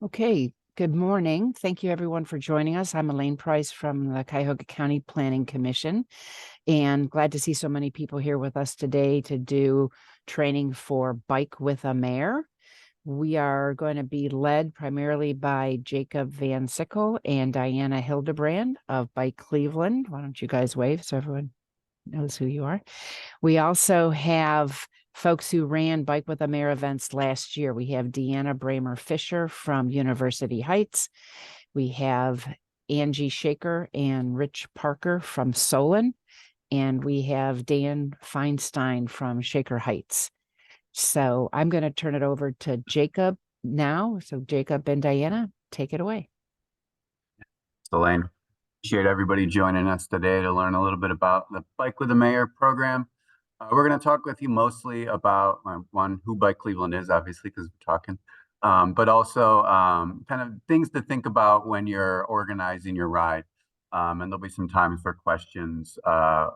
Okay, good morning. Thank you everyone for joining us. I'm Elaine Price from the Cuyahoga County Planning Commission, and glad to see so many people here with us today to do training for Bike with a Mayor. We are going to be led primarily by Jacob Van Sickle and Diana Hildebrand of Bike Cleveland. Why don't you guys wave so everyone knows who you are? We also have folks who ran Bike with a Mayor events last year. We have Deanna Bramer Fisher from University Heights. We have Angie Shaker and Rich Parker from Solon. And we have Dan Feinstein from Shaker Heights. So I'm going to turn it over to Jacob now. So Jacob and Diana, take it away. Elaine, appreciate everybody joining us today to learn a little bit about the Bike with the Mayor program. We're going to talk with you mostly about one, who Bike Cleveland is, obviously, because we're talking, but also kind of things to think about when you're organizing your ride. And there'll be some time for questions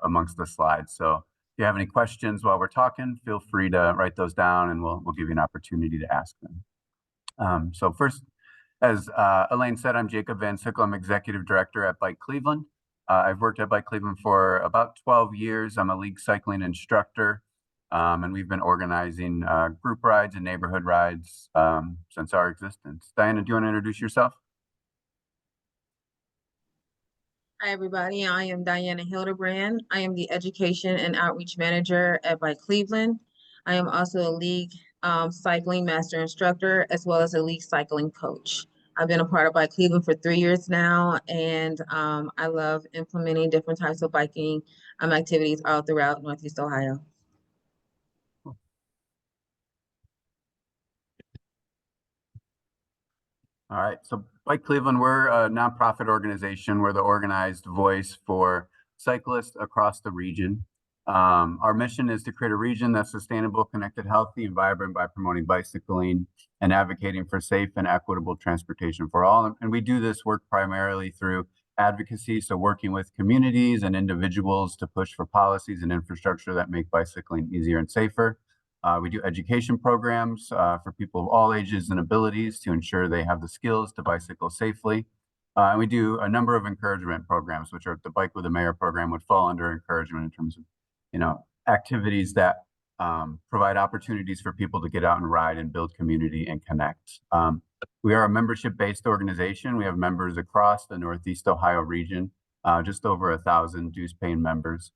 amongst the slides. So if you have any questions while we're talking, feel free to write those down and we'll give you an opportunity to ask them. So first, as Elaine said, I'm Jacob Van Sickle. I'm Executive Director at Bike Cleveland. I've worked at Bike Cleveland for about 12 years. I'm a league cycling instructor, and we've been organizing group rides and neighborhood rides since our existence. Diana, do you want to introduce yourself? Hi, everybody. I am Diana Hildebrand. I am the Education and Outreach Manager at Bike Cleveland. I am also a league cycling master instructor, as well as a league cycling coach. I've been a part of Bike Cleveland for 3 years now, and I love implementing different types of biking activities all throughout Northeast Ohio. All right, so Bike Cleveland, we're a nonprofit organization. We're the organized voice for cyclists across the region. Our mission is to create a region that's sustainable, connected, healthy, and vibrant by promoting bicycling and advocating for safe and equitable transportation for all. And we do this work primarily through advocacy, so working with communities and individuals to push for policies and infrastructure that make bicycling easier and safer. We do education programs for people of all ages and abilities to ensure they have the skills to bicycle safely. And we do a number of encouragement programs, which are the Bike with the Mayor program would fall under encouragement in terms of, activities that provide opportunities for people to get out and ride and build community and connect. We are a membership-based organization. We have members across the Northeast Ohio region, just over 1,000 dues-paying members.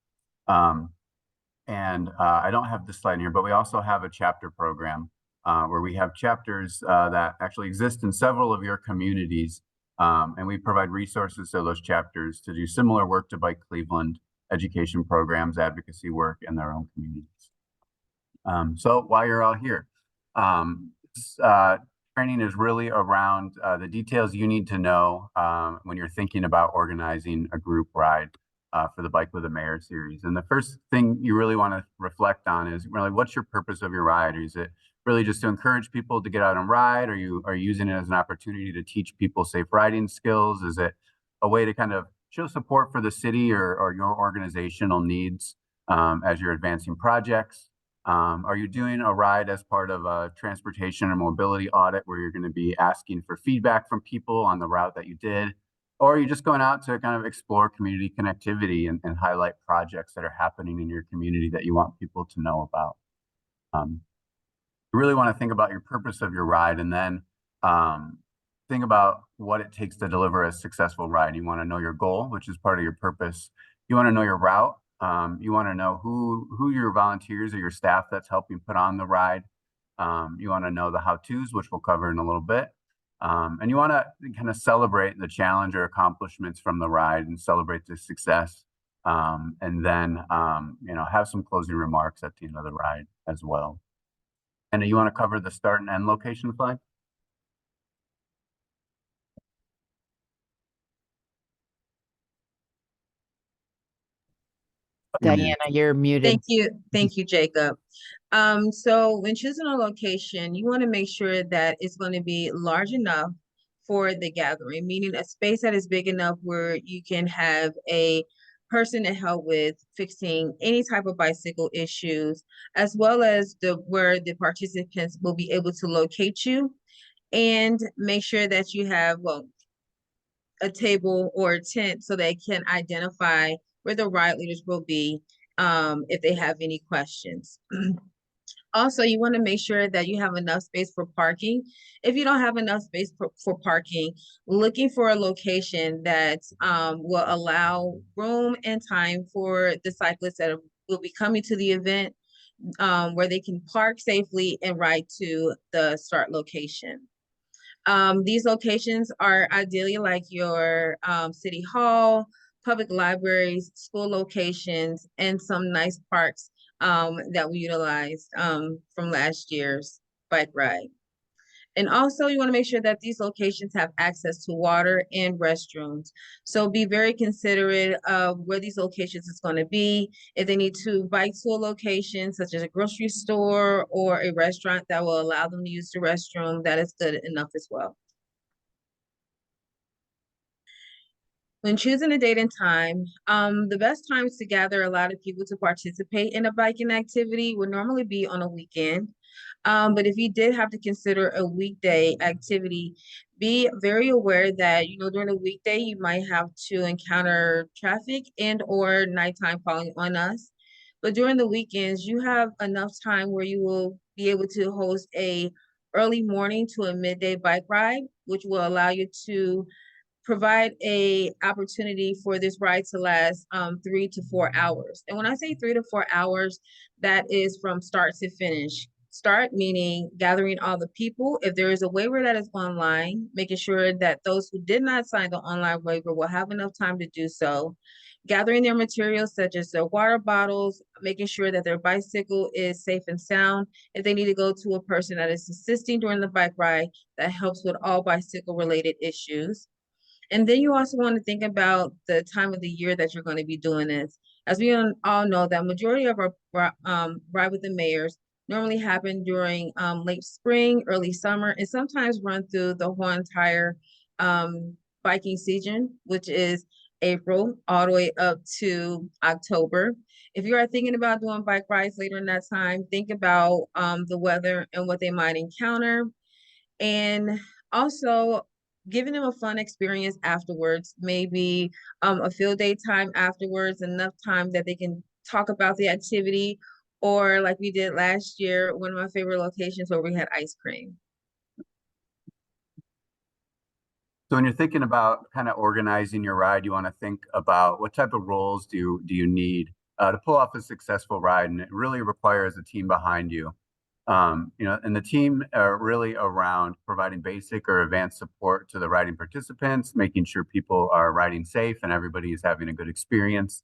And I don't have this slide here, but we also have a chapter program where we have chapters that actually exist in several of your communities. And we provide resources to those chapters to do similar work to Bike Cleveland, education programs, advocacy work in their own communities. So while you're all here, this training is really around the details you need to know when you're thinking about organizing a group ride for the Bike with the Mayor series. And the first thing you really want to reflect on is really, what's your purpose of your ride? Is it really just to encourage people to get out and ride? Are you using it as an opportunity to teach people safe riding skills? Is it a way to kind of show support for the city or your organizational needs as you're advancing projects? Are you doing a ride as part of a transportation and mobility audit where you're going to be asking for feedback from people on the route that you did? Or are you just going out to kind of explore community connectivity and highlight projects that are happening in your community that you want people to know about? You really want to think about your purpose of your ride, and then think about what it takes to deliver a successful ride. You want to know your goal, which is part of your purpose. You want to know your route. You want to know who your volunteers or your staff that's helping put on the ride. You want to know the how-tos, which we'll cover in a little bit. And you want to kind of celebrate the challenge or accomplishments from the ride and celebrate the success. And then, have some closing remarks at the end of the ride as well. And you want to cover the start and end location slide? Diana, you're muted. Thank you, Jacob. So when choosing a location, you want to make sure that it's going to be large enough for the gathering, meaning a space that is big enough where you can have a person to help with fixing any type of bicycle issues, as well as where the participants will be able to locate you. and make sure that you have, well, a table or a tent so they can identify where the ride leaders will be if they have any questions. Also, you want to make sure that you have enough space for parking. If you don't have enough space for parking, looking for a location that will allow room and time for the cyclists that will be coming to the event, where they can park safely and ride to the start location. These locations are ideally like your city hall, public libraries, school locations, and some nice parks that we utilized from last year's bike ride. And also you want to make sure that these locations have access to water and restrooms. So be very considerate of where these locations is going to be. If they need to bike to a location such as a grocery store or a restaurant that will allow them to use the restroom, that is good enough as well. When choosing a date and time, the best times to gather a lot of people to participate in a biking activity would normally be on a weekend. But if you did have to consider a weekday activity, be very aware that, during the weekday, you might have to encounter traffic and or nighttime falling on us. But during the weekends, you have enough time where you will be able to host a early morning to a midday bike ride, which will allow you to provide a opportunity for this ride to last 3 to 4 hours. And when I say 3 to 4 hours, that is from start to finish. Start meaning gathering all the people. If there is a waiver that is online, making sure that those who did not sign the online waiver will have enough time to do so. Gathering their materials such as their water bottles, making sure that their bicycle is safe and sound. If they need to go to a person that is assisting during the bike ride, that helps with all bicycle related issues. And then you also want to think about the time of the year that you're going to be doing this. As we all know, that majority of our Ride with the Mayors normally happen during late spring, early summer, and sometimes run through the whole entire biking season, which is April all the way up to October. If you are thinking about doing bike rides later in that time, think about the weather and what they might encounter. And also giving them a fun experience afterwards, maybe a field day time afterwards, enough time that they can talk about the activity, or like we did last year, one of my favorite locations where we had ice cream. So when you're thinking about kind of organizing your ride, you want to think about what type of roles do you need to pull off a successful ride, and it really requires a team behind you. And the team are really around providing basic or advanced support to the riding participants, making sure people are riding safe and everybody is having a good experience,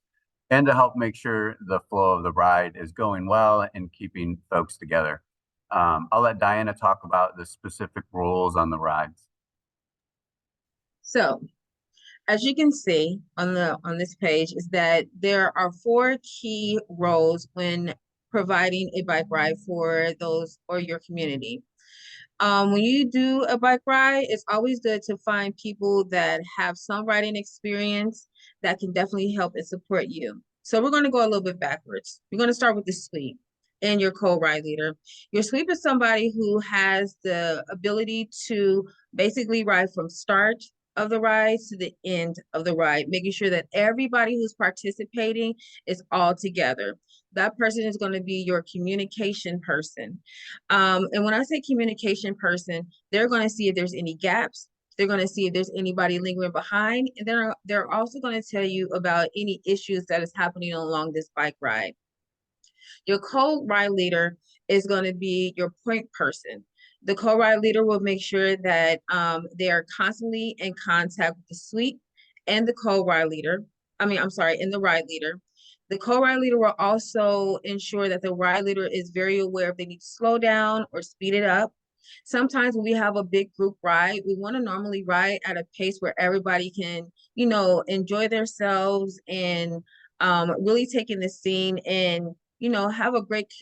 and to help make sure the flow of the ride is going well and keeping folks together. I'll let Diana talk about the specific roles on the rides. So, as you can see on this page, is that there are 4 key roles when providing a bike ride for those or your community. When you do a bike ride, it's always good to find people that have some riding experience that can definitely help and support you. So we're going to go a little bit backwards. We're going to start with the sweep and your co-ride leader. Your sweep is somebody who has the ability to basically ride from start of the ride to the end of the ride, making sure that everybody who's participating is all together. That person is going to be your communication person. And when I say communication person, they're going to see if there's any gaps. They're going to see if there's anybody lingering behind. And they're also going to tell you about any issues that is happening along this bike ride. Your co-ride leader is going to be your point person. The co-ride leader will make sure that they are constantly in contact with the sweep and the co-ride leader. And the ride leader. The co-ride leader will also ensure that the ride leader is very aware if they need to slow down or speed it up. Sometimes when we have a big group ride, we want to normally ride at a pace where everybody can, enjoy themselves and really take in the scene and have a great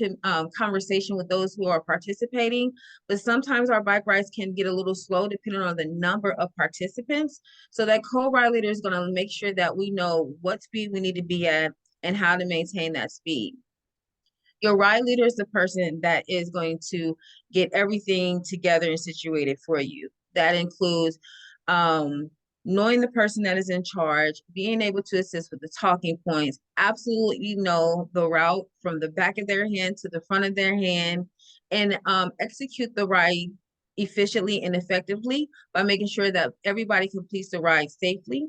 conversation with those who are participating. But sometimes our bike rides can get a little slow depending on the number of participants. So that co-ride leader is going to make sure that we know what speed we need to be at and how to maintain that speed. Your ride leader is the person that is going to get everything together and situated for you. That includes knowing the person that is in charge, being able to assist with the talking points, absolutely know the route from the back of their hand to the front of their hand, and execute the ride efficiently and effectively by making sure that everybody completes the ride safely.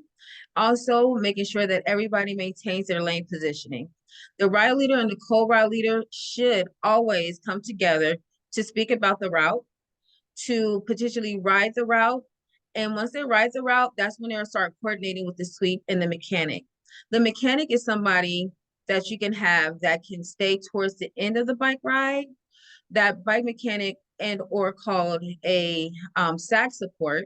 Also, making sure that everybody maintains their lane positioning. The ride leader and the co-ride leader should always come together to speak about the route, to potentially ride the route. And once they ride the route, that's when they'll start coordinating with the sweep and the mechanic. The mechanic is somebody that you can have that can stay towards the end of the bike ride. That bike mechanic and or called a SAC support,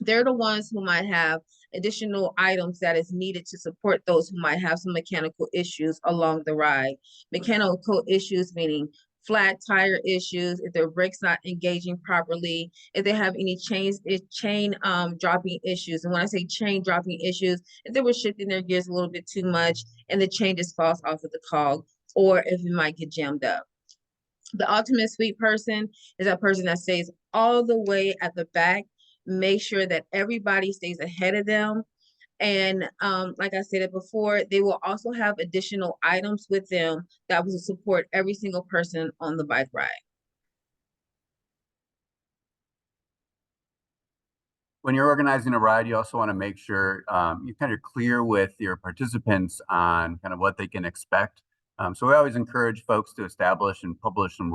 they're the ones who might have additional items that is needed to support those who might have some mechanical issues along the ride. Mechanical issues meaning flat tire issues, if their brakes not engaging properly, if they have any chain dropping issues. And when I say chain dropping issues, if they were shifting their gears a little bit too much and the chain just falls off of the cog, or if it might get jammed up. The ultimate sweep person is that person that stays all the way at the back, make sure that everybody stays ahead of them. And like I said it before, they will also have additional items with them that will support every single person on the bike ride. When you're organizing a ride, you also want to make sure you're kind of clear with your participants on kind of what they can expect. So we always encourage folks to establish and publish some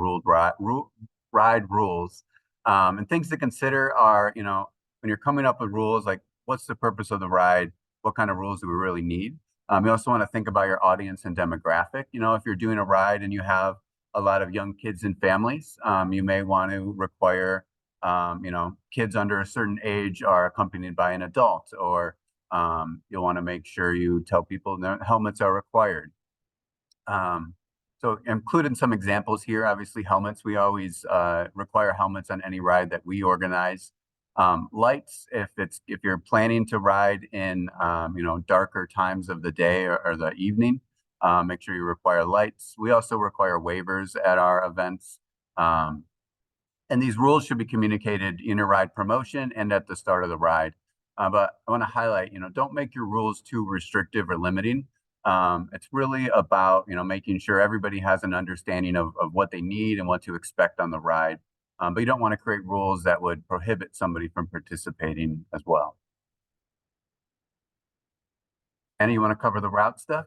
ride rules. And things to consider are, when you're coming up with rules, like what's the purpose of the ride? What kind of rules do we really need? You also want to think about your audience and demographic. If you're doing a ride and you have a lot of young kids and families, you may want to require kids under a certain age are accompanied by an adult, or you'll want to make sure you tell people that helmets are required. So including some examples here, obviously helmets, we always require helmets on any ride that we organize. Lights, if you're planning to ride in darker times of the day or the evening, make sure you require lights. We also require waivers at our events. And these rules should be communicated in a ride promotion and at the start of the ride. But I want to highlight, don't make your rules too restrictive or limiting. It's really about, making sure everybody has an understanding of what they need and what to expect on the ride. But you don't want to create rules that would prohibit somebody from participating as well. Annie, you want to cover the route stuff?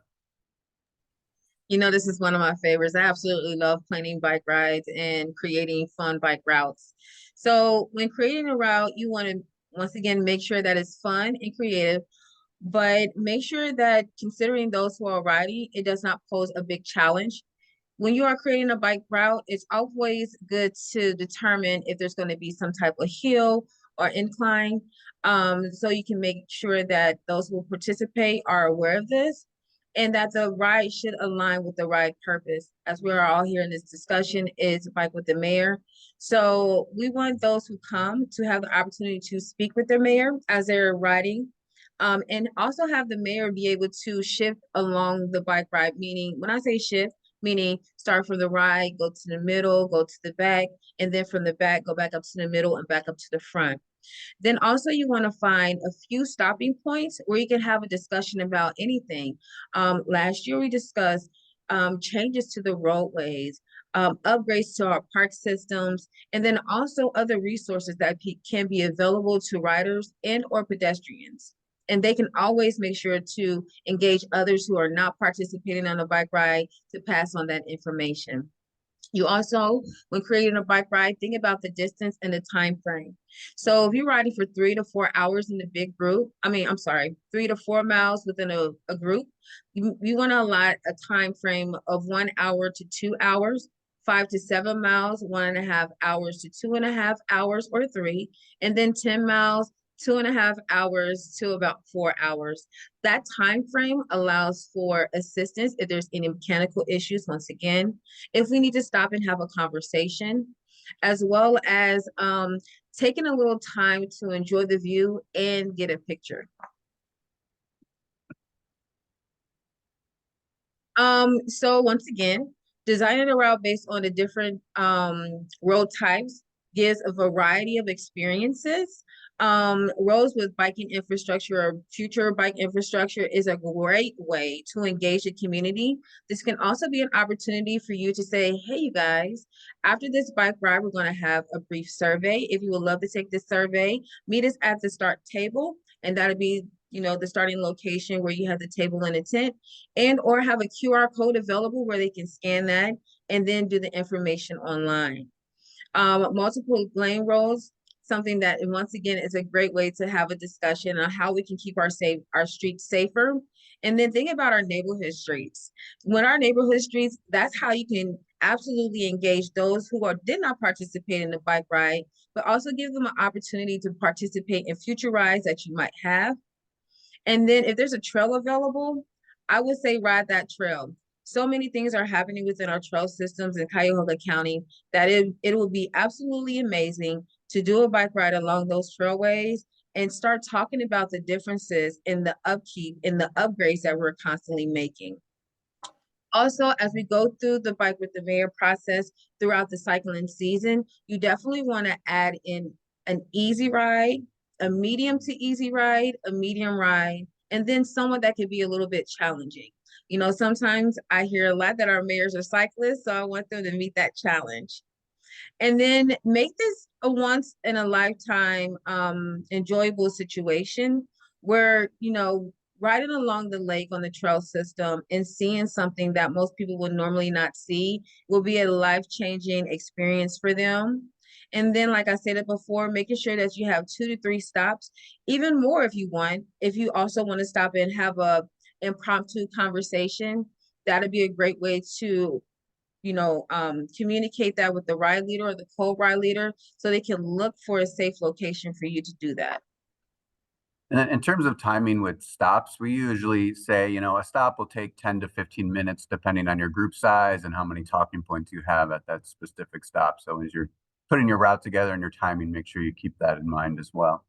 This is one of my favorites. I absolutely love planning bike rides and creating fun bike routes. So when creating a route, you want to, once again, make sure that it's fun and creative, but make sure that considering those who are riding, it does not pose a big challenge. When you are creating a bike route, it's always good to determine if there's going to be some type of hill or incline, so you can make sure that those who participate are aware of this, and that the ride should align with the ride purpose. As we're all here in this discussion, is Bike with the Mayor. So we want those who come to have the opportunity to speak with their mayor as they're riding, and also have the mayor be able to shift along the bike ride. Meaning, when I say shift, meaning start from the right, go to the middle, go to the back, and then from the back, go back up to the middle and back up to the front. Then also you want to find a few stopping points where you can have a discussion about anything. Last year we discussed changes to the roadways, upgrades to our park systems, and then also other resources that can be available to riders and or pedestrians. And they can always make sure to engage others who are not participating on a bike ride to pass on that information. You also, when creating a bike ride, think about the distance and the time frame. So if you're riding for 3 to 4 hours in a big group, 3 to 4 miles within a group, you want to allot a time frame of 1 hour to 2 hours, 5 to 7 miles, 1.5 hours to 2.5 hours or 3, and then 10 miles, 2.5 hours to about 4 hours. That time frame allows for assistance if there's any mechanical issues, once again, if we need to stop and have a conversation, as well as taking a little time to enjoy the view and get a picture. So once again, Designing a route based on the different road types gives a variety of experiences. Roads with biking infrastructure or future bike infrastructure is a great way to engage the community. This can also be an opportunity for you to say, hey, you guys, after this bike ride, we're going to have a brief survey. If you would love to take this survey, meet us at the start table, and that'll be, you know, the starting location where you have the table and a tent, and or have a QR code available where they can scan that and then do the information online. Multiple lane roads, something that, and once again, is a great way to have a discussion on how we can keep our streets safer. And then think about our neighborhood streets. When our neighborhood streets, that's how you can absolutely engage those who did not participate in the bike ride, but also give them an opportunity to participate in future rides that you might have. And then if there's a trail available, I would say ride that trail. So many things are happening within our trail systems in Cuyahoga County that it will be absolutely amazing to do a bike ride along those trailways and start talking about the differences in the upkeep and the upgrades that we're constantly making. Also, as we go through the Bike with the Mayor process throughout the cycling season, you definitely want to add in an easy ride, a medium to easy ride, a medium ride, and then someone that could be a little bit challenging. You know, sometimes I hear a lot that our mayors are cyclists, so I want them to meet that challenge. And then make this a once in a lifetime enjoyable situation where, you know, riding along the lake on the trail system and seeing something that most people would normally not see will be a life-changing experience for them. And then, like I said it before, making sure that you have 2 to 3 stops, even more if you want. If you also want to stop and have a impromptu conversation, that'd be a great way to, you know, communicate that with the ride leader or the co-ride leader so they can look for a safe location for you to do that. And in terms of timing with stops, we usually say, you know, a stop will take 10 to 15 minutes, depending on your group size and how many talking points you have at that specific stop. So as you're putting your route together and your timing, make sure you keep that in mind as well.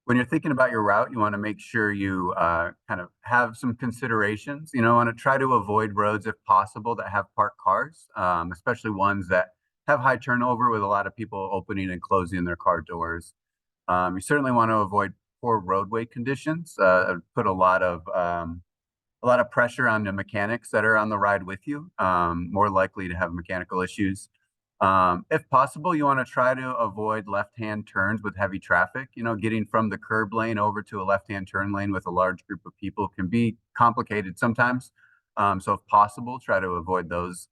When you're thinking about your route, you want to make sure you kind of have some considerations. You know, want to try to avoid roads if possible that have parked cars, especially ones that have high turnover with a lot of people opening and closing their car doors. You certainly want to avoid poor roadway conditions. Put a lot of pressure on the mechanics that are on the ride with you, more likely to have mechanical issues. If possible, you want to try to avoid left-hand turns with heavy traffic. You know, getting from the curb lane over to a left-hand turn lane with a large group of people can be complicated sometimes. So if possible, try to avoid those.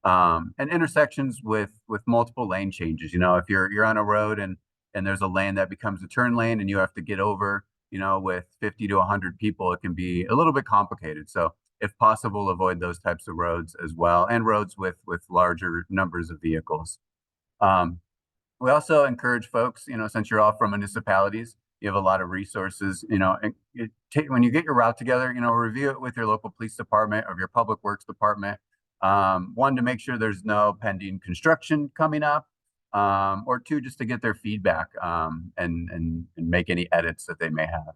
And intersections with multiple lane changes. You know, if you're on a road and there's a lane that becomes a turn lane and you have to get over, you know, with 50 to 100 people, it can be a little bit complicated. So if possible, avoid those types of roads as well, and roads with larger numbers of vehicles. We also encourage folks, you know, since you're all from municipalities, you have a lot of resources, you know, when you get your route together, you know, review it with your local police department or your public works department. One, to make sure there's no pending construction coming up, or two, just to get their feedback and make any edits that they may have.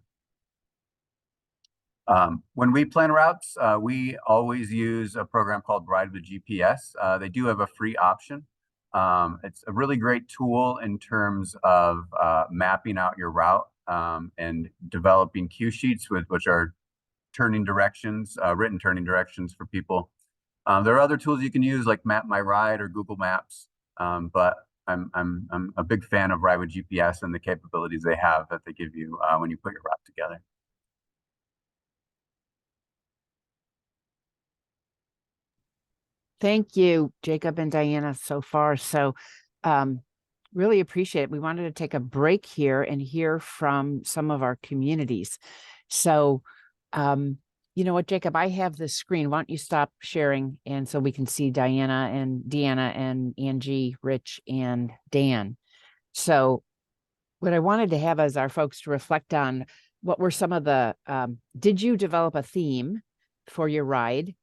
When we plan routes, we always use a program called Ride with GPS. They do have a free option. It's a really great tool in terms of mapping out your route and developing cue sheets which are turning directions, written turning directions for people. There are other tools you can use like Map My Ride or Google Maps, but I'm a big fan of Ride with GPS and the capabilities they have that they give you when you put your route together. Thank you, Jacob and Diana, so far. So really appreciate it. We wanted to take a break here and hear from some of our communities. So, you know what, Jacob, I have the screen. Why don't you stop sharing? And so we can see Diana and Deanna and Angie, Rich, and Dan. So what I wanted to have as our folks to reflect on, what were some of the, did you develop a theme for your ride?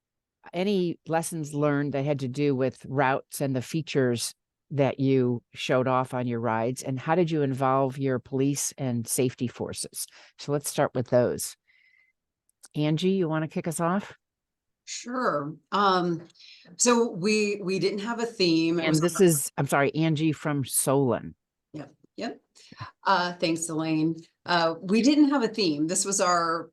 Any lessons learned that had to do with routes and the features that you showed off on your rides? And how did you involve your police and safety forces? So let's start with those. Angie, you want to kick us off? Sure. So we didn't have a theme. It And was this is, I'm sorry, Angie from Solon. Yep. Thanks, Elaine. We didn't have a theme. This was our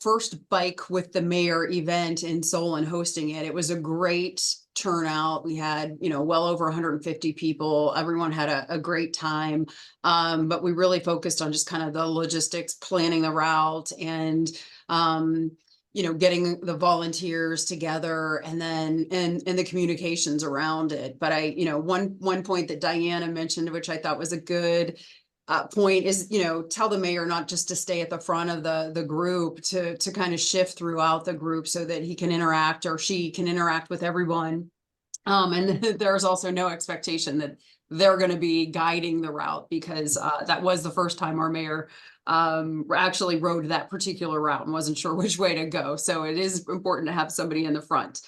first Bike with the Mayor event in Solon hosting it. It was a great turnout. We had, well over 150 people. Everyone had a great time. But we really focused on just kind of the logistics, planning the route, and getting the volunteers together, and then and the communications around it. But one point that Diana mentioned, which I thought was a good point, is tell the mayor not just to stay at the front of the group, to kind of shift throughout the group so that he can interact, or she can interact with everyone. And there's also no expectation that they're going to be guiding the route, because that was the first time our mayor actually rode that particular route and wasn't sure which way to go. So it is important to have somebody in the front.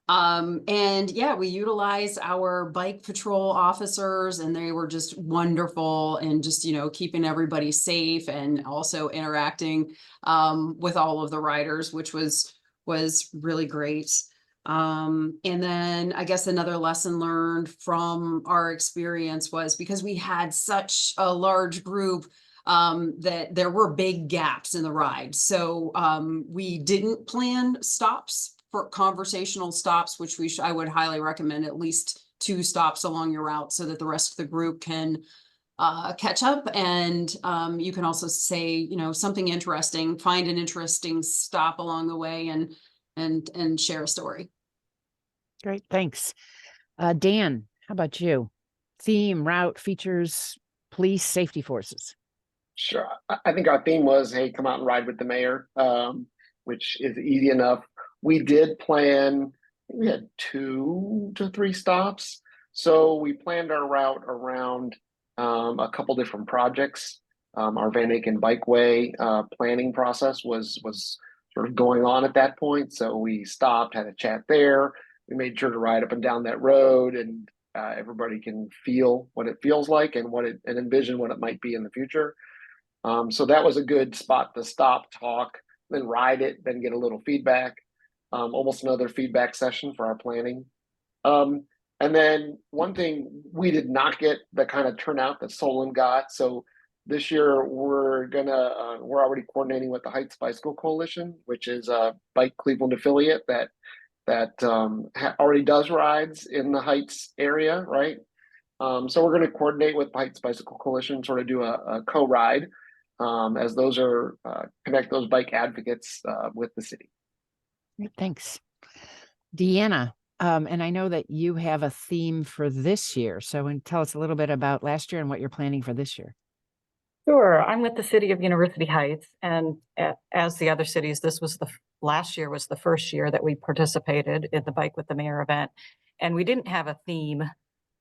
And yeah, we utilized our bike patrol officers, and they were just wonderful, and just, keeping everybody safe, and also interacting with all of the riders, which was really great. And then I guess another lesson learned from our experience was, because we had such a large group, that there were big gaps in the ride. So we didn't plan stops for conversational stops, which I would highly recommend at least 2 stops along your route, so that the rest of the group can catch up. And you can also say, something interesting, find an interesting stop along the way, and share a story. Great, thanks. Dan, how about you? Theme, route, features, police, safety forces. Sure. I think our theme was, hey, come out and ride with the mayor, which is easy enough. We did plan, we had 2 to 3 stops. So we planned our route around a couple different projects. Our Van Aken Bikeway planning process was sort of going on at that point. So we stopped, had a chat there. We made sure to ride up and down that road, and everybody can feel what it feels like, and and envision what it might be in the future. So that was a good spot to stop, talk, then ride it, then get a little feedback. Almost another feedback session for our planning. And then one thing, we did not get the kind of turnout that Solon got. So this year we're already coordinating with the Heights Bicycle Coalition, which is a Bike Cleveland affiliate that already does rides in the Heights area, right? So we're going to coordinate with Heights Bicycle Coalition, sort of do a co-ride, as those are connect those bike advocates with the city. Thanks. Deanna, and I know that you have a theme for this year. So tell us a little bit about last year and what you're planning for this year. Sure. I'm with the city of University Heights, and as the other cities, last year was the first year that we participated in the Bike with the Mayor event, and we didn't have a theme.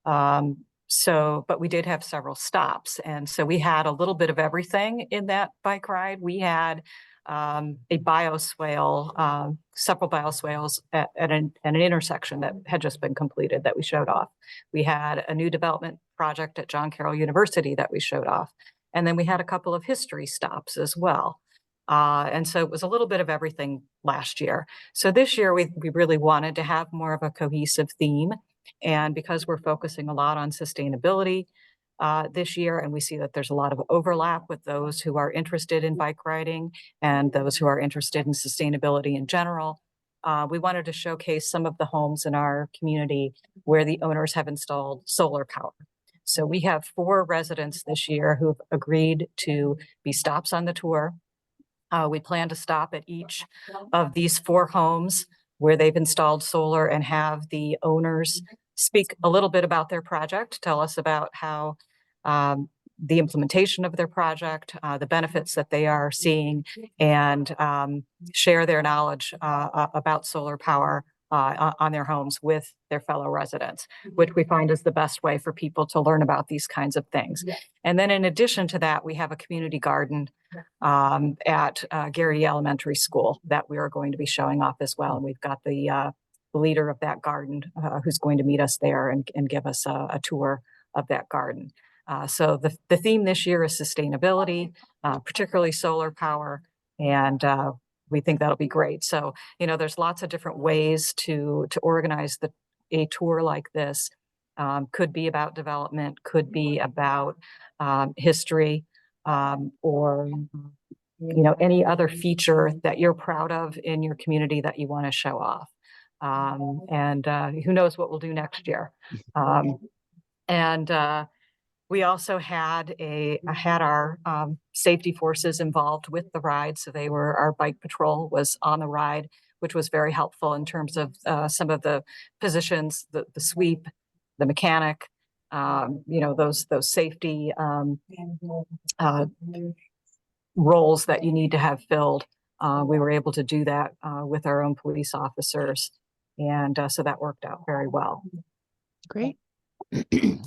But we did have several stops. And so we had a little bit of everything in that bike ride. We had a bioswale, several bioswales at an intersection that had just been completed that we showed off. We had a new development project at John Carroll University that we showed off. And then we had a couple of history stops as well. And so it was a little bit of everything last year. So this year we really wanted to have more of a cohesive theme. And because we're focusing a lot on sustainability this year, and we see that there's a lot of overlap with those who are interested in bike riding and those who are interested in sustainability in general, we wanted to showcase some of the homes in our community where the owners have installed solar power. So we have 4 residents this year who've agreed to be stops on the tour. We plan to stop at each of these 4 homes where they've installed solar, and have the owners speak a little bit about their project, tell us about how the implementation of their project, the benefits that they are seeing, and share their knowledge about solar power on their homes with their fellow residents, which we find is the best way for people to learn about these kinds of things. And then in addition to that, we have a community garden at Gary Elementary School that we are going to be showing off as well. And we've got the leader of that garden who's going to meet us there and give us a tour of that garden. So the theme this year is sustainability, particularly solar power. And we think that'll be great. So, you know, there's lots of different ways to organize a tour like this. Could be about development, could be about history, or you know, any other feature that you're proud of in your community that you want to show off. And who knows what we'll do next year. And we also had our safety forces involved with the ride. So our bike patrol was on the ride, which was very helpful in terms of some of the positions, the sweep, the mechanic, you know, those safety roles that you need to have filled. We were able to do that with our own police officers. And so that worked out very well. Great.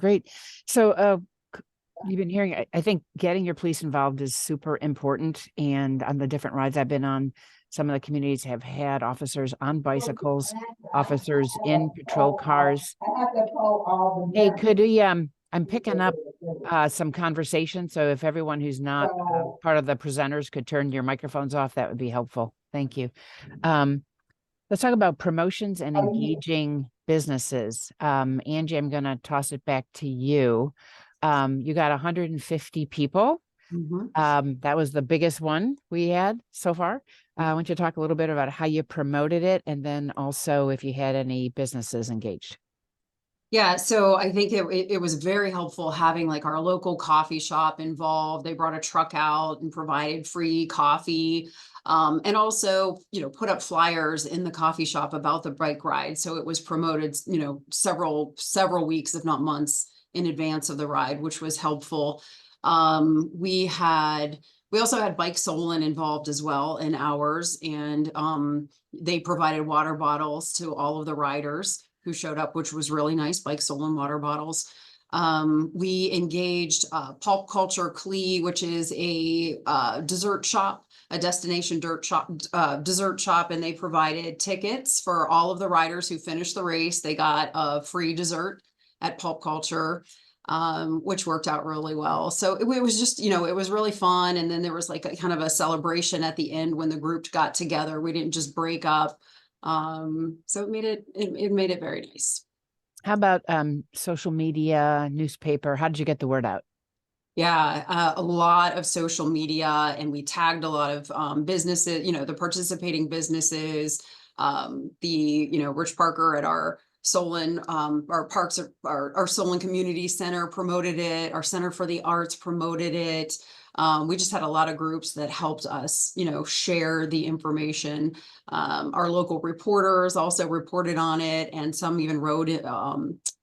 Great. So you've been hearing, I think getting your police involved is super important. And on the different rides I've been on, some of the communities have had officers on bicycles, officers in patrol cars. Hey, could we, I'm picking up some conversation. So if everyone who's not part of the presenters could turn your microphones off, that would be helpful. Thank you. Let's talk about promotions and engaging businesses. Angie, I'm going to toss it back to you. You got 150 people. That was the biggest one we had so far. I want you to talk a little bit about how you promoted it, and then also if you had any businesses engaged. Yeah, so I think it was very helpful having like our local coffee shop involved. They brought a truck out and provided free coffee. And also, you know, put up flyers in the coffee shop about the bike ride. So it was promoted, you know, several weeks, if not months in advance of the ride, which was helpful. We also had Bike Solon involved as well in ours, and they provided water bottles to all of the riders who showed up, which was really nice. Bike Solon water bottles. We engaged Pulp Culture Clee, which is a dessert shop, a destination dessert shop, and they provided tickets for all of the riders who finished the race. They got a free dessert at Pulp Culture, which worked out really well. So it was just, you know, it was really fun. And then there was like a kind of a celebration at the end when the group got together. We didn't just break up. So it made it very nice. How about social media, newspaper? How did you get the word out? Yeah, a lot of social media, and we tagged a lot of businesses, you know, the participating businesses, Rich Parker at our Solon, our parks, our Solon Community Center promoted it. Our Center for the Arts promoted it. We just had a lot of groups that helped us, you know, share the information. Our local reporters also reported on it, and some even rode it,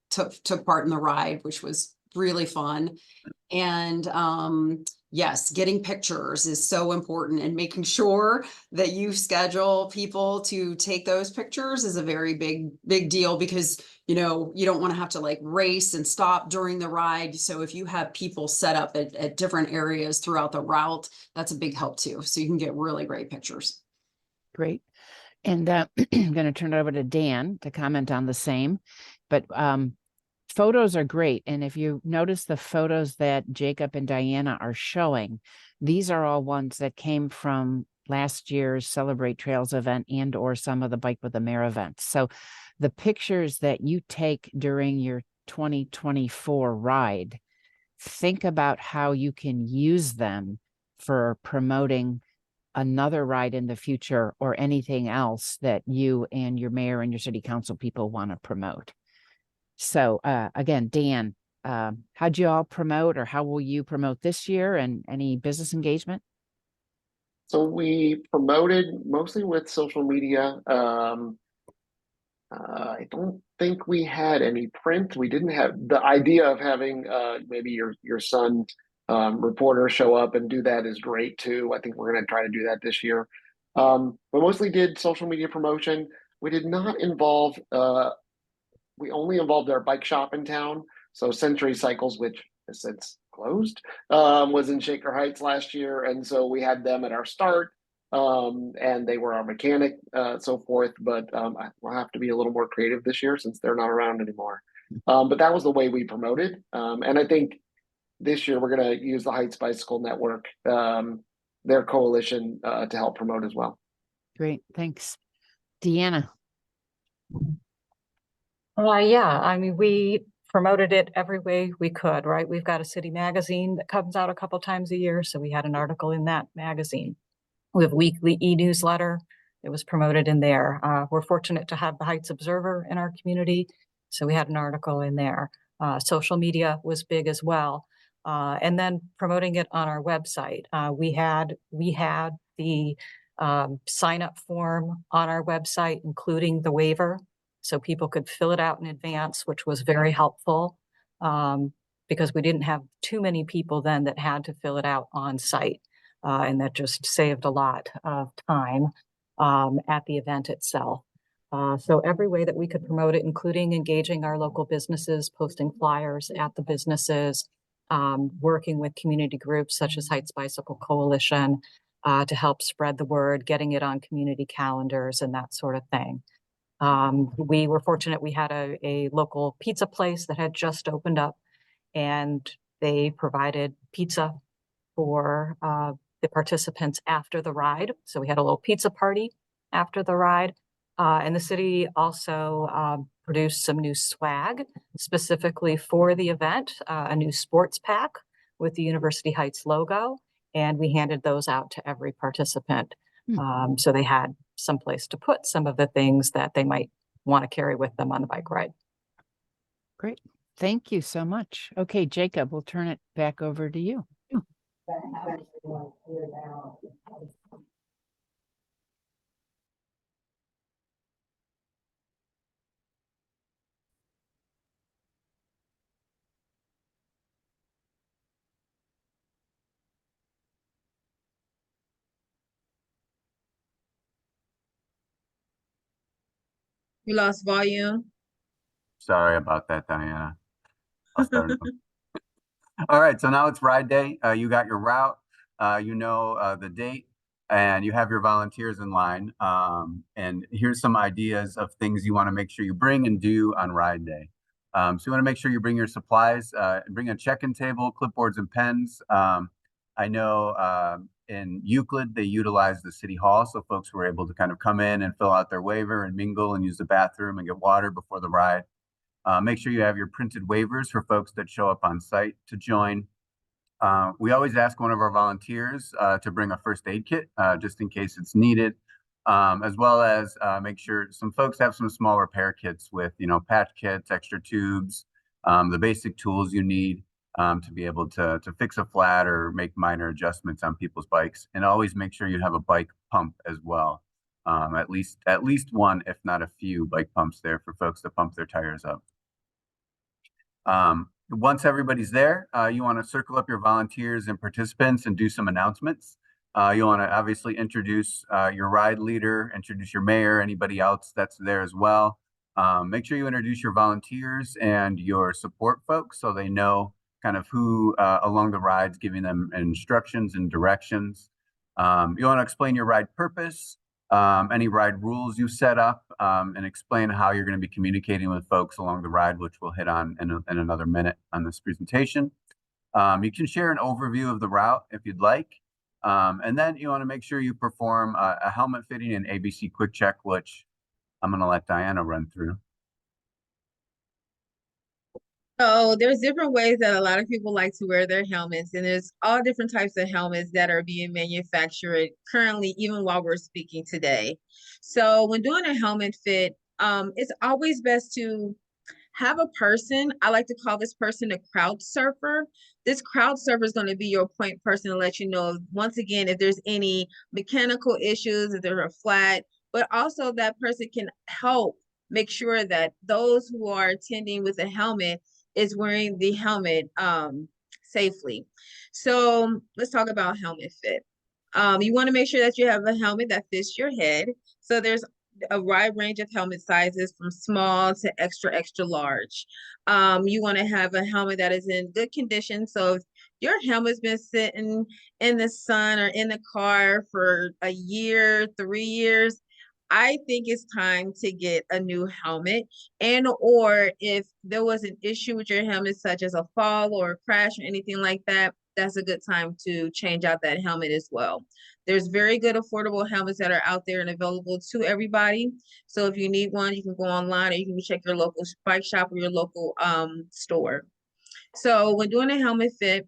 took part in the ride, which was really fun. And yes, getting pictures is so important, and making sure that you schedule people to take those pictures is a very big deal, because, you know, you don't want to have to like race and stop during the ride. So if you have people set up at different areas throughout the route, that's a big help too. So you can get really great pictures. Great. And I'm going to turn it over to Dan to comment on the same, but photos are great. And if you notice the photos that Jacob and Diana are showing, these are all ones that came from last year's Celebrate Trails event and or some of the Bike with the Mayor events. So the pictures that you take during your 2024 ride, think about how you can use them for promoting another ride in the future or anything else that you and your mayor and your city council people want to promote. So again, Dan, how'd you all promote, or how will you promote this year, and any business engagement? So we promoted mostly with social media. I don't think we had any print. We didn't have the idea of having maybe your son reporter show up and do that is great too. I think we're going to try to do that this year. But mostly did social media promotion. We did not involve we only involved our bike shop in town. So Century Cycles, which has since closed, was in Shaker Heights last year. And so we had them at our start, and they were our mechanic, so forth. But we'll have to be a little more creative this year since they're not around anymore. But that was the way we promoted. And I think this year we're going to use the Heights Bicycle Network, their coalition, to help promote as well. Great, thanks. Deanna. Yeah, I mean, we promoted it every way we could, right? We've got a city magazine that comes out a couple times a year, so we had an article in that magazine. We have a weekly e-newsletter. It was promoted in there. We're fortunate to have the Heights Observer in our community, so we had an article in there. Social media was big as well. And then promoting it on our website. We had the sign up form on our website, including the waiver, so people could fill it out in advance, which was very helpful, because we didn't have too many people then that had to fill it out on site. And that just saved a lot of time at the event itself. So every way that we could promote it, including engaging our local businesses, posting flyers at the businesses, working with community groups such as Heights Bicycle Coalition to help spread the word, getting it on community calendars and that sort of thing. We were fortunate we had a local pizza place that had just opened up, and they provided pizza for the participants after the ride. So we had a little pizza party after the ride. And the city also produced some new swag specifically for the event, a new sports pack with the University Heights logo. And we handed those out to every participant. So they had someplace to put some of the things that they might want to carry with them on the bike ride. Great. Thank you so much. Okay, Jacob, we'll turn it back over to you. We lost volume. Sorry about that, Diana. I'll start over. All right, so now it's ride day. You got your route, you know the date, and you have your volunteers in line. And here's some ideas of things you want to make sure you bring and do on ride day. So you want to make sure you bring your supplies, bring a check-in table, clipboards and pens. I know in Euclid, they utilize the city hall, so folks were able to kind of come in and fill out their waiver and mingle and use the bathroom and get water before the ride. Make sure you have your printed waivers for folks that show up on site to join. We always ask one of our volunteers to bring a first aid kit just in case it's needed, as well as make sure some folks have some small repair kits with, patch kits, extra tubes, the basic tools you need to be able to fix a flat or make minor adjustments on people's bikes. And always make sure you have a bike pump as well. At least one, if not a few bike pumps there for folks to pump their tires up. Once everybody's there, you want to circle up your volunteers and participants and do some announcements. You want to obviously introduce your ride leader, introduce your mayor, anybody else that's there as well. Make sure you introduce your volunteers and your support folks so they know kind of who along the rides, giving them instructions and directions. You want to explain your ride purpose, any ride rules you set up, and explain how you're going to be communicating with folks along the ride, which we'll hit on in another minute on this presentation. You can share an overview of the route if you'd like. And then you want to make sure you perform a helmet fitting and ABC quick check, which I'm going to let Diana run through. So there's different ways that a lot of people like to wear their helmets, and there's all different types of helmets that are being manufactured currently, even while we're speaking today. So when doing a helmet fit, it's always best to have a person. I like to call this person a crowd surfer. This crowd surfer is going to be your point person to let you know, once again, if there's any mechanical issues, if they're flat, but also that person can help make sure that those who are attending with a helmet is wearing the helmet safely. So let's talk about helmet fit. You want to make sure that you have a helmet that fits your head. So there's a wide range of helmet sizes from small to extra, extra large. You want to have a helmet that is in good condition. So if your helmet's been sitting in the sun or in the car for a year, 3 years, I think it's time to get a new helmet. And or if there was an issue with your helmet, such as a fall or a crash or anything like that, that's a good time to change out that helmet as well. There's very good affordable helmets that are out there and available to everybody. So if you need one, you can go online or you can check your local bike shop or your local store. So when doing a helmet fit,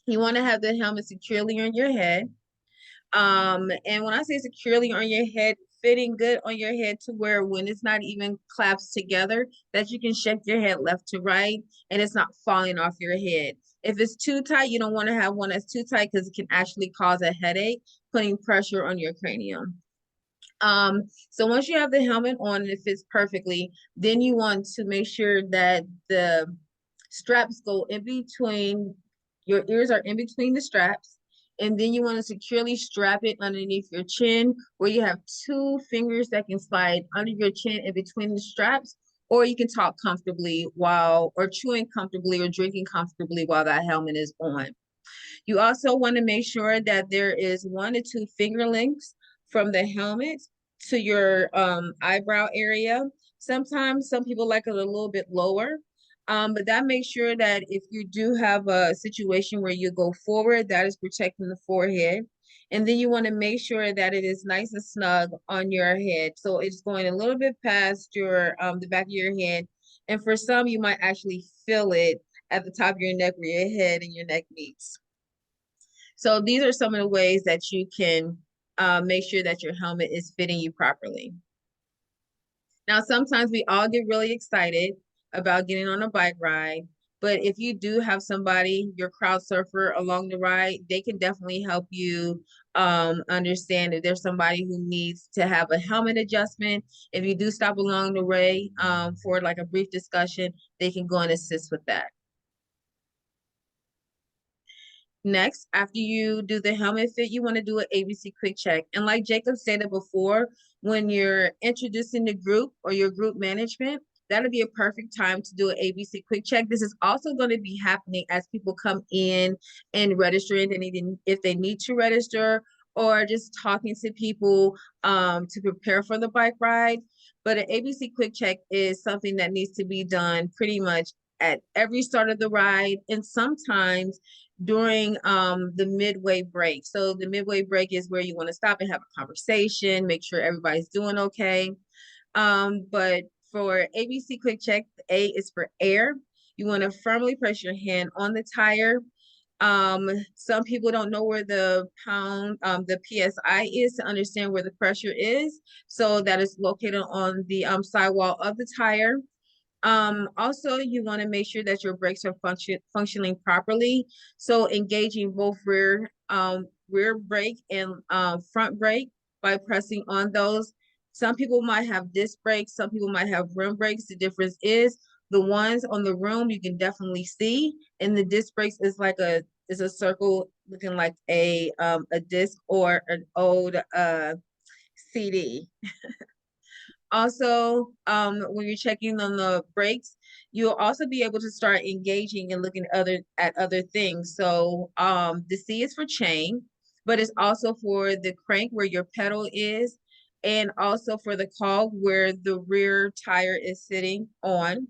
you want to have the helmet securely on your head. And when I say securely on your head, fitting good on your head to where when it's not even clasped together, that you can shake your head left to right and it's not falling off your head. If it's too tight, you don't want to have one that's too tight because it can actually cause a headache, putting pressure on your cranium. So once you have the helmet on and it fits perfectly, then you want to make sure that the straps go in between, your ears are in between the straps. And then you want to securely strap it underneath your chin where you have 2 fingers that can slide under your chin in between the straps, or you can talk comfortably while, or chewing comfortably or drinking comfortably while that helmet is on. You also want to make sure that there is 1 to 2 finger lengths from the helmet to your eyebrow area. Sometimes some people like it a little bit lower. But that makes sure that if you do have a situation where you go forward, that is protecting the forehead. And then you want to make sure that it is nice and snug on your head. So it's going a little bit past your the back of your head. And for some, you might actually feel it at the top of your neck where your head and your neck meets. So these are some of the ways that you can make sure that your helmet is fitting you properly. Now, sometimes we all get really excited about getting on a bike ride, but if you do have somebody, your crowd surfer along the ride, they can definitely help you understand if there's somebody who needs to have a helmet adjustment. If you do stop along the way for like a brief discussion, they can go and assist with that. Next, after you do the helmet fit, you want to do an ABC quick check. And like Jacob stated before, when you're introducing the group or your group management, that'll be a perfect time to do an ABC quick check. This is also going to be happening as people come in and register if they need to register, or just talking to people to prepare for the bike ride. But an ABC quick check is something that needs to be done pretty much at every start of the ride, and sometimes during the midway break. So the midway break is where you want to stop and have a conversation, make sure everybody's doing okay. But for ABC quick check, A is for air. You want to firmly press your hand on the tire. Some people don't know where the the PSI is to understand where the pressure is. So that is located on the sidewall of the tire. Also, you want to make sure that your brakes are functioning properly. So engaging both rear brake and front brake by pressing on those. Some people might have disc brakes, some people might have rim brakes. The difference is the ones on the rim you can definitely see, and the disc brakes is like a circle looking like a disc or an old CD. Also, when you're checking on the brakes, you'll also be able to start engaging and looking at other things. So the C is for chain, but it's also for the crank where your pedal is, and also for the cog where the rear tire is sitting on.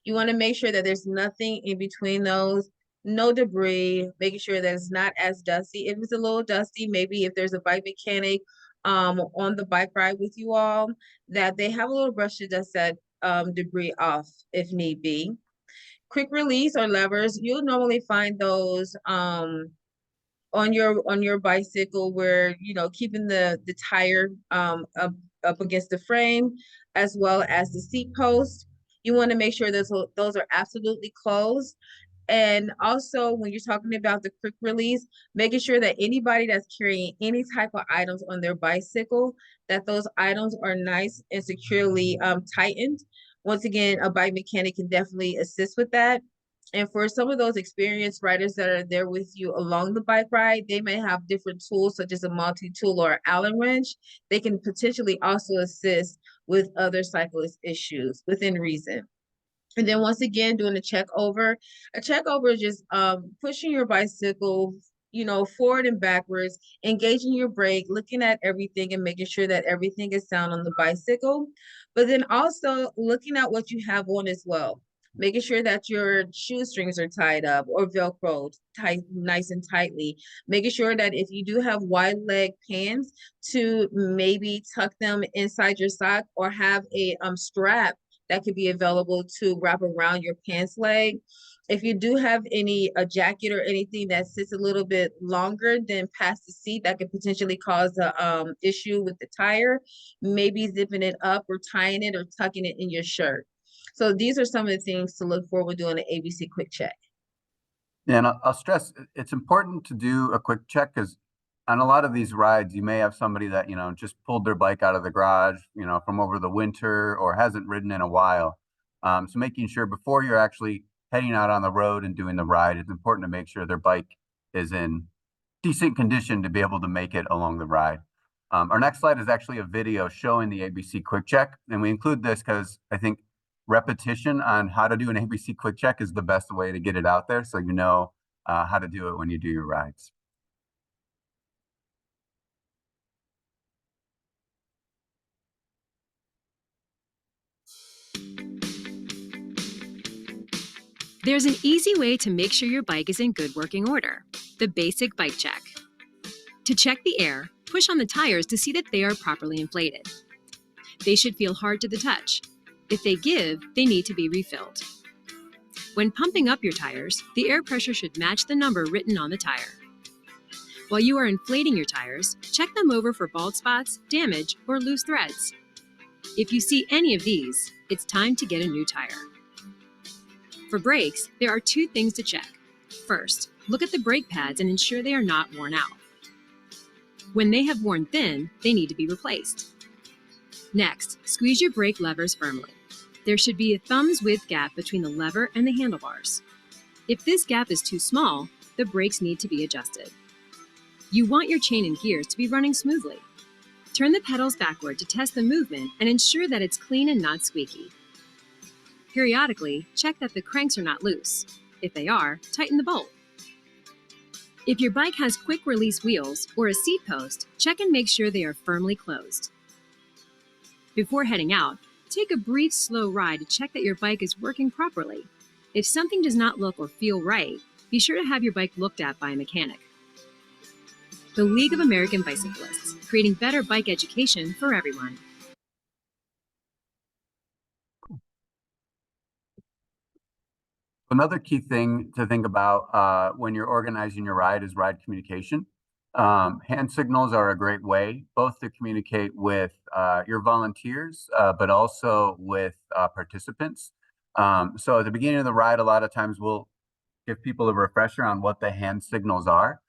You want to make sure that there's nothing in between those, no debris, making sure that it's not as dusty. If it's a little dusty, maybe if there's a bike mechanic on the bike ride with you all, that they have a little brush to dust that debris off if need be. Quick release or levers, you'll normally find those on your bicycle where, you know, keeping the tire up against the frame, as well as the seat post. You want to make sure those are absolutely closed. And also, when you're talking about the quick release, making sure that anybody that's carrying any type of items on their bicycle, that those items are nice and securely tightened. Once again, a bike mechanic can definitely assist with that. And for some of those experienced riders that are there with you along the bike ride, they may have different tools such as a multi-tool or Allen wrench. They can potentially also assist with other cyclist issues within reason. And then once again, doing a check over. A check over is just pushing your bicycle, you know, forward and backwards, engaging your brake, looking at everything and making sure that everything is sound on the bicycle. But then also looking at what you have on as well. making sure that your shoestrings are tied up or Velcro tight, nice and tightly, making sure that if you do have wide leg pants, to maybe tuck them inside your sock or have a strap that could be available to wrap around your pants leg. If you do have a jacket or anything that sits a little bit longer than past the seat, that could potentially cause a issue with the tire, maybe zipping it up or tying it or tucking it in your shirt. So these are some of the things to look for when doing an ABC quick check. Yeah, and I'll stress it's important to do a quick check because on a lot of these rides, you may have somebody that, just pulled their bike out of the garage, from over the winter or hasn't ridden in a while. So making sure before you're actually heading out on the road and doing the ride, it's important to make sure their bike is in decent condition to be able to make it along the ride. Our next slide is actually a video showing the ABC quick check. And we include this because I think repetition on how to do an ABC quick check is the best way to get it out there. So you know how to do it when you do your rides. There's an easy way to make sure your bike is in good working order: the basic bike check. To check the air, push on the tires to see that they are properly inflated. They should feel hard to the touch. If they give, they need to be refilled. When pumping up your tires, the air pressure should match the number written on the tire. While you are inflating your tires, check them over for bald spots, damage, or loose threads. If you see any of these, it's time to get a new tire. For brakes, there are two things to check. First, look at the brake pads and ensure they are not worn out. When they have worn thin, they need to be replaced. Next, squeeze your brake levers firmly. There should be a thumb's width gap between the lever and the handlebars. If this gap is too small, the brakes need to be adjusted. You want your chain and gears to be running smoothly. Turn the pedals backward to test the movement and ensure that it's clean and not squeaky. Periodically, check that the cranks are not loose. If they are, tighten the bolt. If your bike has quick release wheels or a seat post, check and make sure they are firmly closed. Before heading out, take a brief, slow ride to check that your bike is working properly. If something does not look or feel right, be sure to have your bike looked at by a mechanic. The League of American Bicyclists, creating better bike education for everyone. Another key thing to think about when you're organizing your ride is ride communication. Hand signals are a great way both to communicate with your volunteers, but also with participants. So at the beginning of the ride, a lot of times we'll give people a refresher on what the hand signals are,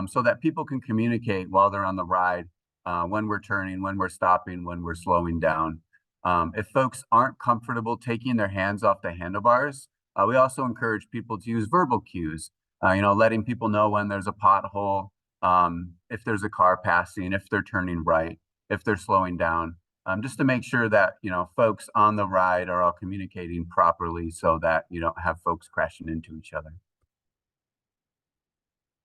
so that people can communicate while they're on the ride, when we're turning, when we're stopping, when we're slowing down. If folks aren't comfortable taking their hands off the handlebars, we also encourage people to use verbal cues, letting people know when there's a pothole, if there's a car passing, if they're turning right, if they're slowing down, just to make sure that, folks on the ride are all communicating properly so that you don't have folks crashing into each other.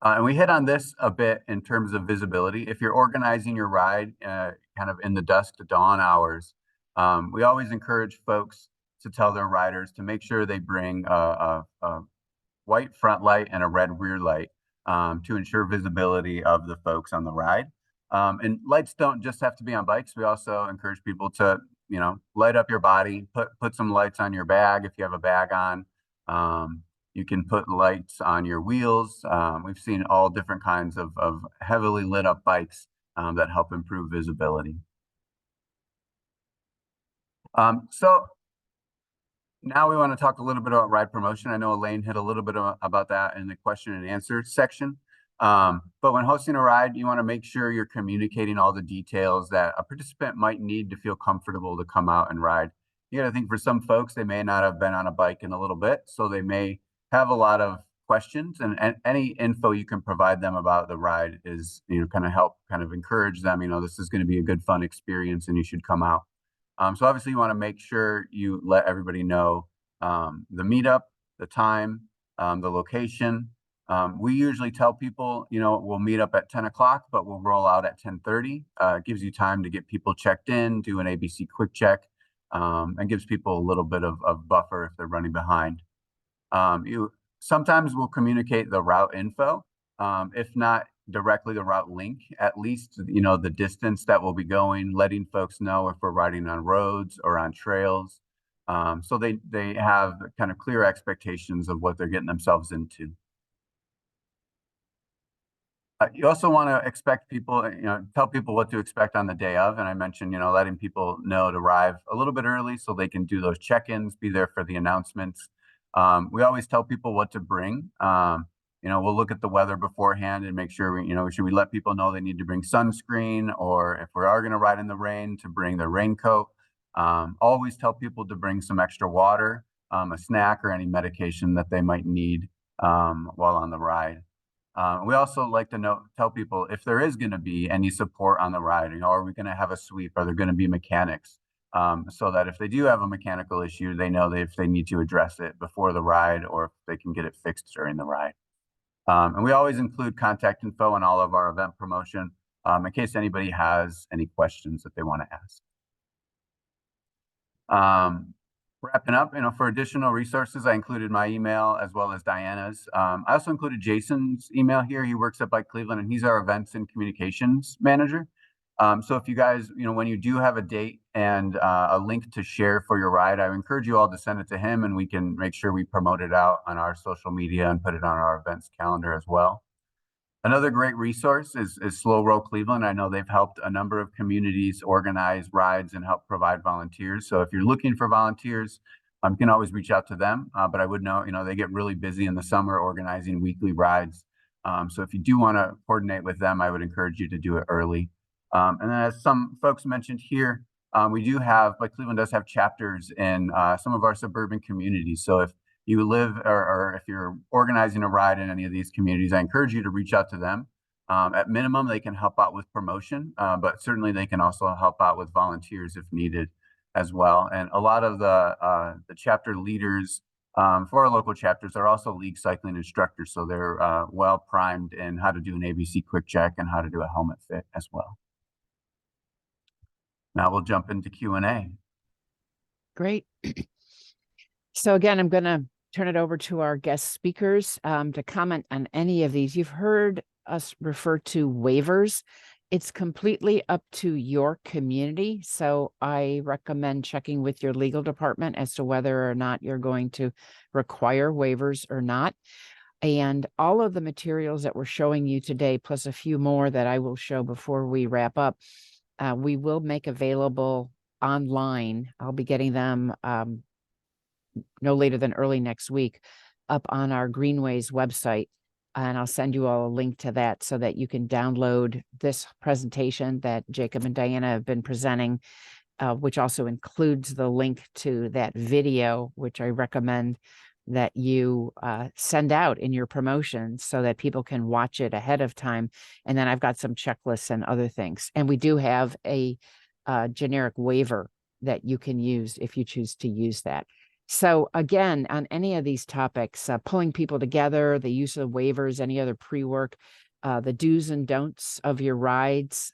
And we hit on this a bit in terms of visibility. If you're organizing your ride kind of in the dusk to dawn hours, we always encourage folks to tell their riders to make sure they bring a white front light and a red rear light to ensure visibility of the folks on the ride. And lights don't just have to be on bikes. We also encourage people to, light up your body, put some lights on your bag if you have a bag on. You can put lights on your wheels. We've seen all different kinds of heavily lit up bikes that help improve visibility. So now we want to talk a little bit about ride promotion. I know Elaine hit a little bit about that in the question and answer section. But when hosting a ride, you want to make sure you're communicating all the details that a participant might need to feel comfortable to come out and ride. You got to think for some folks, they may not have been on a bike in a little bit, so they may have a lot of questions, and any info you can provide them about the ride is, kind of help kind of encourage them, this is going to be a good, fun experience and you should come out. So obviously you want to make sure you let everybody know the meetup, the time, the location. We usually tell people, we'll meet up at 10 o'clock, but we'll roll out at 10:30. It gives you time to get people checked in, do an ABC quick check, and gives people a little bit of buffer if they're running behind. You sometimes will communicate the route info, if not directly the route link, at least, the distance that we'll be going, letting folks know if we're riding on roads or on trails. So they have kind of clear expectations of what they're getting themselves into. You also want to expect people, tell people what to expect on the day of. And I mentioned, letting people know to arrive a little bit early so they can do those check-ins, be there for the announcements. We always tell people what to bring. We'll look at the weather beforehand and make sure should we let people know they need to bring sunscreen, or if we are going to ride in the rain, to bring their raincoat. Always tell people to bring some extra water, a snack, or any medication that they might need while on the ride. We also like to tell people if there is going to be any support on the ride. Are we going to have a sweep? Are there going to be mechanics? So that if they do have a mechanical issue, they know that if they need to address it before the ride, or if they can get it fixed during the ride. And we always include contact info in all of our event promotion, in case anybody has any questions that they want to ask. Wrapping up, for additional resources, I included my email as well as Diana's. I also included Jason's email here. He works at Bike Cleveland, and he's our events and communications manager. So if you guys, when you do have a date and a link to share for your ride, I encourage you all to send it to him, and we can make sure we promote it out on our social media and put it on our events calendar as well. Another great resource is Slow Roll Cleveland. I know they've helped a number of communities organize rides and help provide volunteers. So if you're looking for volunteers, you can always reach out to them. But I would know, they get really busy in the summer organizing weekly rides. So if you do want to coordinate with them, I would encourage you to do it early. And then, as some folks mentioned here, Bike Cleveland does have chapters in some of our suburban communities. So if you live or if you're organizing a ride in any of these communities, I encourage you to reach out to them. At minimum, they can help out with promotion, but certainly they can also help out with volunteers if needed as well. And a lot of the chapter leaders for our local chapters are also league cycling instructors. So they're well primed in how to do an ABC quick check and how to do a helmet fit as well. Now we'll jump into Q&A. Great. So again, I'm going to turn it over to our guest speakers to comment on any of these. You've heard us refer to waivers. It's completely up to your community. So I recommend checking with your legal department as to whether or not you're going to require waivers or not. And all of the materials that we're showing you today, plus a few more that I will show before we wrap up, we will make available online. I'll be getting them no later than early next week up on our Greenways website. And I'll send you all a link to that so that you can download this presentation that Jacob and Diana have been presenting, which also includes the link to that video, which I recommend that you send out in your promotions so that people can watch it ahead of time. And then I've got some checklists and other things. And we do have a generic waiver that you can use if you choose to use that. So again, on any of these topics, pulling people together, the use of waivers, any other pre-work, the do's and don'ts of your rides,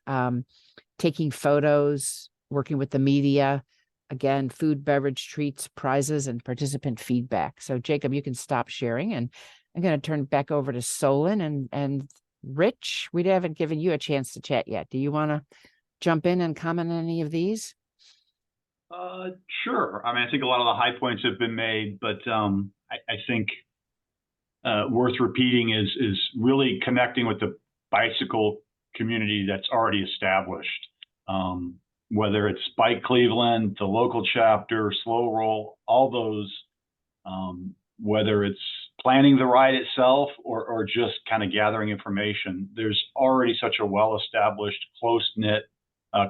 taking photos, working with the media, again, food, beverage, treats, prizes, and participant feedback. So Jacob, you can stop sharing, and I'm going to turn it back over to Solon and Rich. We haven't given you a chance to chat yet. Do you want to jump in and comment on any of these? Sure. I mean, I think a lot of the high points have been made, but I think worth repeating is really connecting with the bicycle community that's already established. Whether it's Bike Cleveland, the local chapter, Slow Roll, all those, whether it's planning the ride itself or just kind of gathering information, there's already such a well-established, close-knit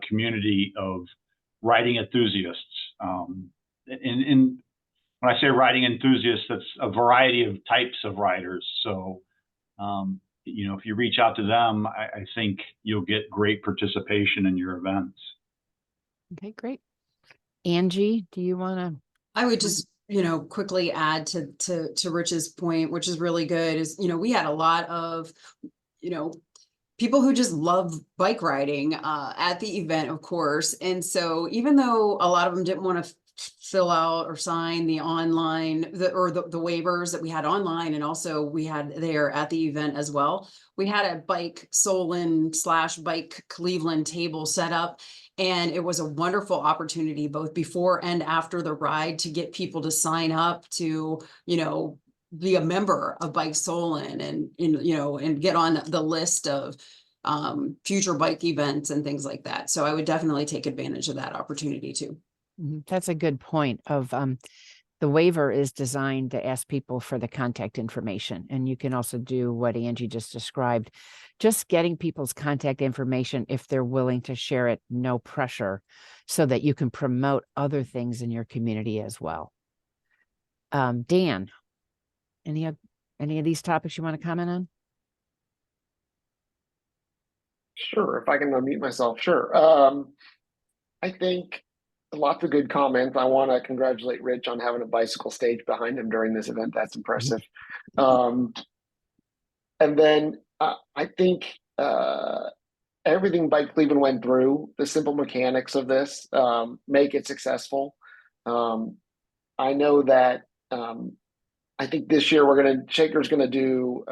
community of riding enthusiasts. And when I say riding enthusiasts, that's a variety of types of riders. So, if you reach out to them, I think you'll get great participation in your events. Okay, great. Angie, do you want to? I would just, quickly add to Rich's point, which is really good, is, we had a lot of, people who just love bike riding at the event, of course. And so even though a lot of them didn't want to fill out or sign the online, the waivers that we had online, and also we had there at the event as well. We had a Bike Solon / Bike Cleveland table set up, and it was a wonderful opportunity both before and after the ride to get people to sign up to, be a member of Bike Solon and get on the list of future bike events and things like that. So I would definitely take advantage of that opportunity too. That's a good point of the waiver is designed to ask people for the contact information. And you can also do what Angie just described, just getting people's contact information if they're willing to share it, no pressure, so that you can promote other things in your community as well. Dan, any of these topics you want to comment on? Sure, if I can unmute myself, sure. I think lots of good comments. I want to congratulate Rich on having a bicycle stage behind him during this event. That's impressive. And then I think everything Bike Cleveland went through, the simple mechanics of this, make it successful. I know that I think this year Shaker's gonna do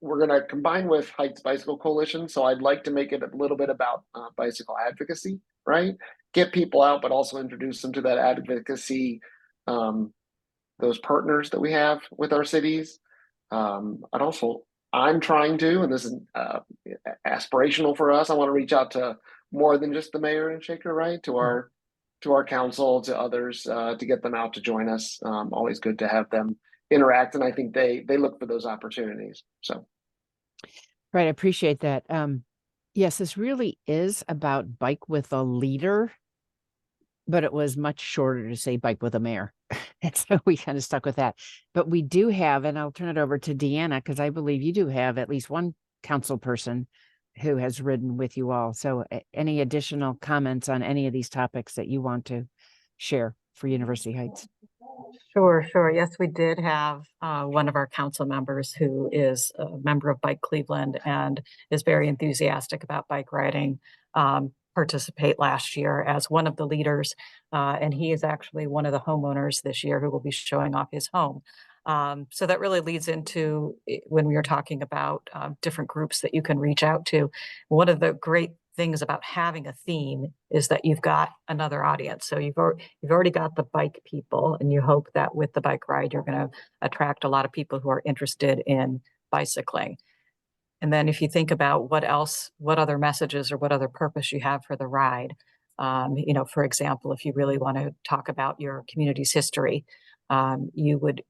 we're gonna combine with Heights Bicycle Coalition. So I'd like to make it a little bit about bicycle advocacy, right? Get people out, but also introduce them to that advocacy, those partners that we have with our cities. I'm trying to, and this is aspirational for us, I want to reach out to more than just the mayor and Shaker, right? To our council, to others, to get them out to join us. Always good to have them interact, and I think they look for those opportunities. So, right, I appreciate that. Yes, this really is about bike with a leader, but it was much shorter to say bike with a mayor. And so we kind of stuck with that. But we do have, and I'll turn it over to Deanna, because I believe you do have at least one council person who has ridden with you all. So any additional comments on any of these topics that you want to share for University Heights? Sure. Yes, we did have one of our council members who is a member of Bike Cleveland and is very enthusiastic about bike riding, participate last year as one of the leaders. And he is actually one of the homeowners this year who will be showing off his home. So that really leads into when we were talking about different groups that you can reach out to. One of the great things about having a theme is that you've got another audience. So you've already got the bike people, and you hope that with the bike ride, you're going to attract a lot of people who are interested in bicycling. And then if you think about what other messages or what other purpose you have for the ride, for example, if you really want to talk about your community's history, you would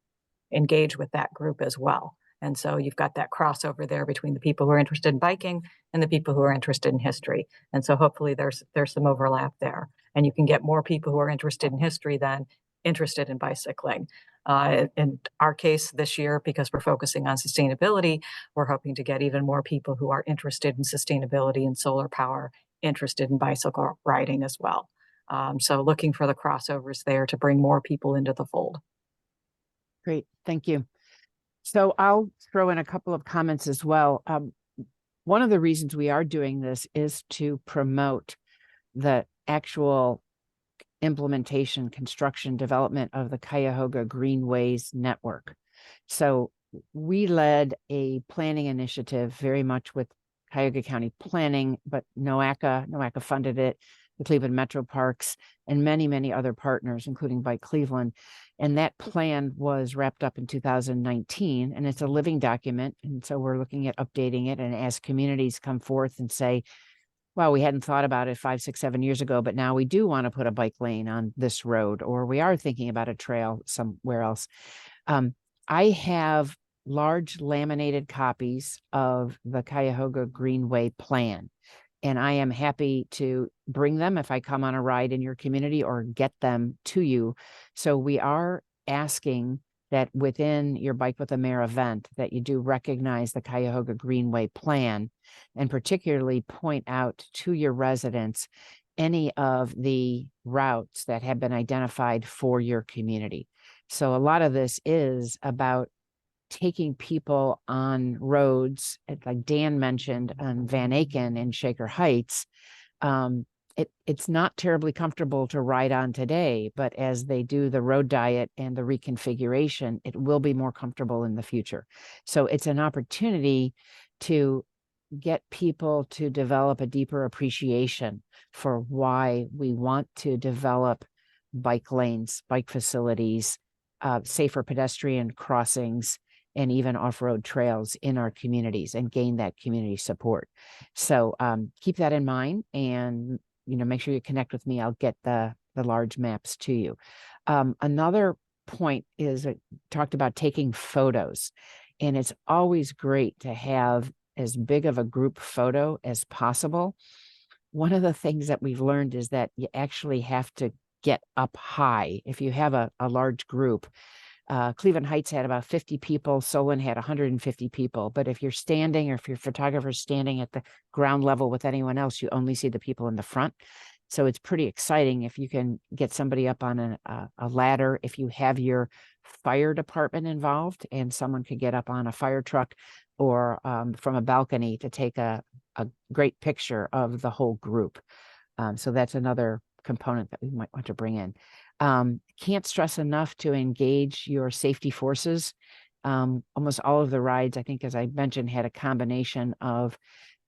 engage with that group as well. And so you've got that crossover there between the people who are interested in biking and the people who are interested in history. And so hopefully there's some overlap there, and you can get more people who are interested in history than interested in bicycling. In our case this year, because we're focusing on sustainability, we're hoping to get even more people who are interested in sustainability and solar power, interested in bicycle riding as well. So looking for the crossovers there to bring more people into the fold. Great, thank you. So I'll throw in a couple of comments as well. One of the reasons we are doing this is to promote the actual implementation, construction, development of the Cuyahoga Greenways network. So we led a planning initiative very much with Cuyahoga County Planning, but NOACA funded it, the Cleveland Metro Parks, and many, many other partners, including Bike Cleveland. And that plan was wrapped up in 2019, and it's a living document. And so we're looking at updating it. And as communities come forth and say, well, we hadn't thought about it 5, 6, 7 years ago, but now we do want to put a bike lane on this road, or we are thinking about a trail somewhere else. I have large laminated copies of the Cuyahoga Greenway plan, and I am happy to bring them if I come on a ride in your community or get them to you. So we are asking that within your Bike with the Mayor event that you do recognize the Cuyahoga Greenway plan, and particularly point out to your residents any of the routes that have been identified for your community. So a lot of this is about taking people on roads, like Dan mentioned, on Van Aken and Shaker Heights, it's not terribly comfortable to ride on today, but as they do the road diet and the reconfiguration, it will be more comfortable in the future. So it's an opportunity to get people to develop a deeper appreciation for why we want to develop bike lanes, bike facilities, safer pedestrian crossings, and even off-road trails in our communities, and gain that community support. So keep that in mind, and make sure you connect with me. I'll get the large maps to you. Another point is talked about taking photos, and it's always great to have as big of a group photo as possible. One of the things that we've learned is that you actually have to get up high. If you have a large group, Cleveland Heights had about 50 people, Solon had 150 people. But if you're standing, or if your photographer's standing at the ground level with anyone else, you only see the people in the front. So it's pretty exciting if you can get somebody up on a ladder, if you have your fire department involved and someone could get up on a fire truck or from a balcony to take a great picture of the whole group. So that's another component that we might want to bring in. Can't stress enough to engage your safety forces. Almost all of the rides, I think, as I mentioned, had a combination of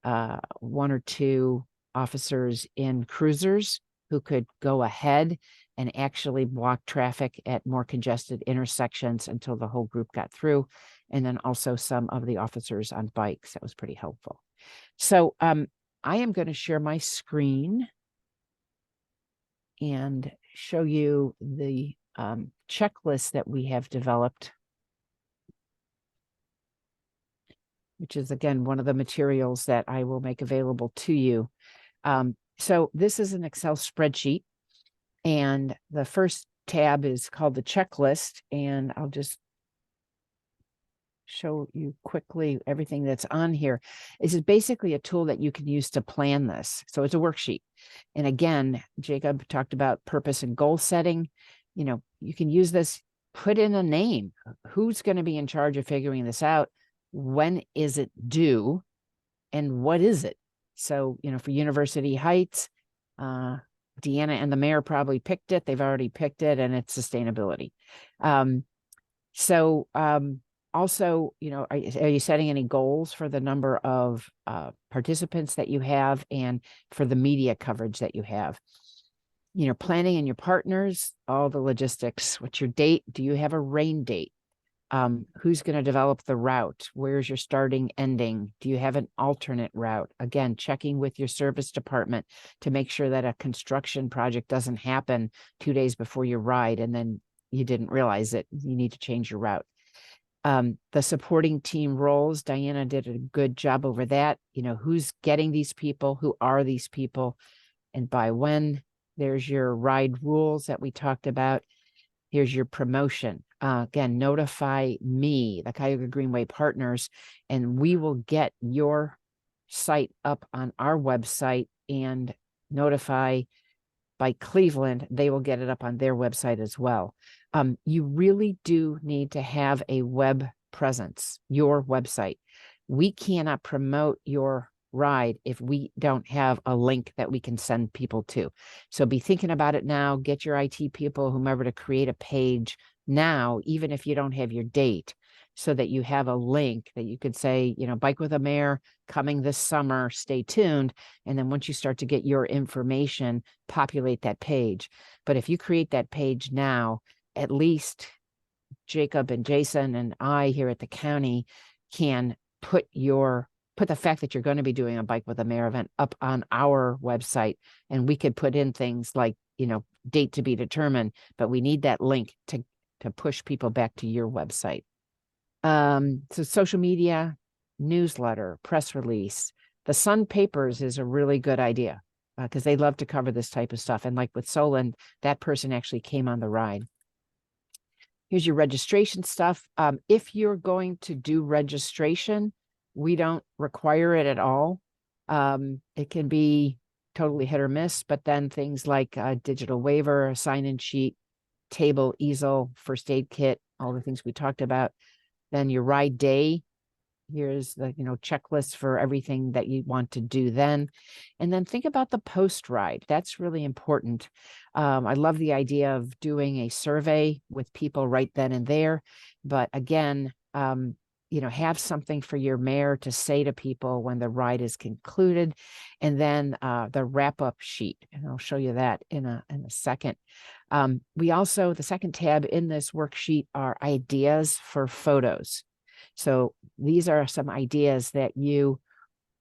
1 or 2 officers in cruisers who could go ahead and actually block traffic at more congested intersections until the whole group got through. And then also some of the officers on bikes. That was pretty helpful. So I am going to share my screen and show you the checklist that we have developed, which is, again, one of the materials that I will make available to you. So this is an Excel spreadsheet, and the first tab is called the checklist, and I'll just show you quickly everything that's on here. This is basically a tool that you can use to plan this. So it's a worksheet. And again, Jacob talked about purpose and goal setting. You can use this, put in a name. Who's going to be in charge of figuring this out? When is it due? And what is it? So, for University Heights, Deanna and the mayor probably picked it. They've already picked it, and it's sustainability. Also, are you setting any goals for the number of participants that you have and for the media coverage that you have? Planning and your partners, all the logistics. What's your date? Do you have a rain date? Who's going to develop the route? Where's your starting, ending? Do you have an alternate route? Again, checking with your service department to make sure that a construction project doesn't happen 2 days before your ride and then you didn't realize it. You need to change your route. The supporting team roles, Diana did a good job over that. Who's getting these people? Who are these people? And by when? There's your ride rules that we talked about. Here's your promotion. Again, notify me, the Cuyahoga Greenway Partners, and we will get your site up on our website, and notify by Cleveland, they will get it up on their website as well. You really do need to have a web presence, your website. We cannot promote your ride if we don't have a link that we can send people to. So be thinking about it now. Get your IT people, whomever, to create a page now, even if you don't have your date, so that you have a link that you could say, Bike with a Mayor coming this summer, stay tuned. And then once you start to get your information, populate that page. But if you create that page now, at least Jacob and Jason and I here at the county can put the fact that you're going to be doing a Bike with a Mayor event up on our website, and we could put in things like, date to be determined, but we need that link to push people back to your website. So social media, newsletter, press release. The Sun Papers is a really good idea because they love to cover this type of stuff. And like with Solon, that person actually came on the ride. Here's your registration stuff. If you're going to do registration, we don't require it at all. It can be totally hit or miss, but then things like a digital waiver, a sign-in sheet, table, easel, first aid kit, all the things we talked about. Then your ride day, Here's the, checklist for everything that you want to do then. And then think about the post ride. That's really important. I love the idea of doing a survey with people right then and there. But again, have something for your mayor to say to people when the ride is concluded. And then the wrap-up sheet, and I'll show you that in a second. We also, the second tab in this worksheet are ideas for photos. So these are some ideas that you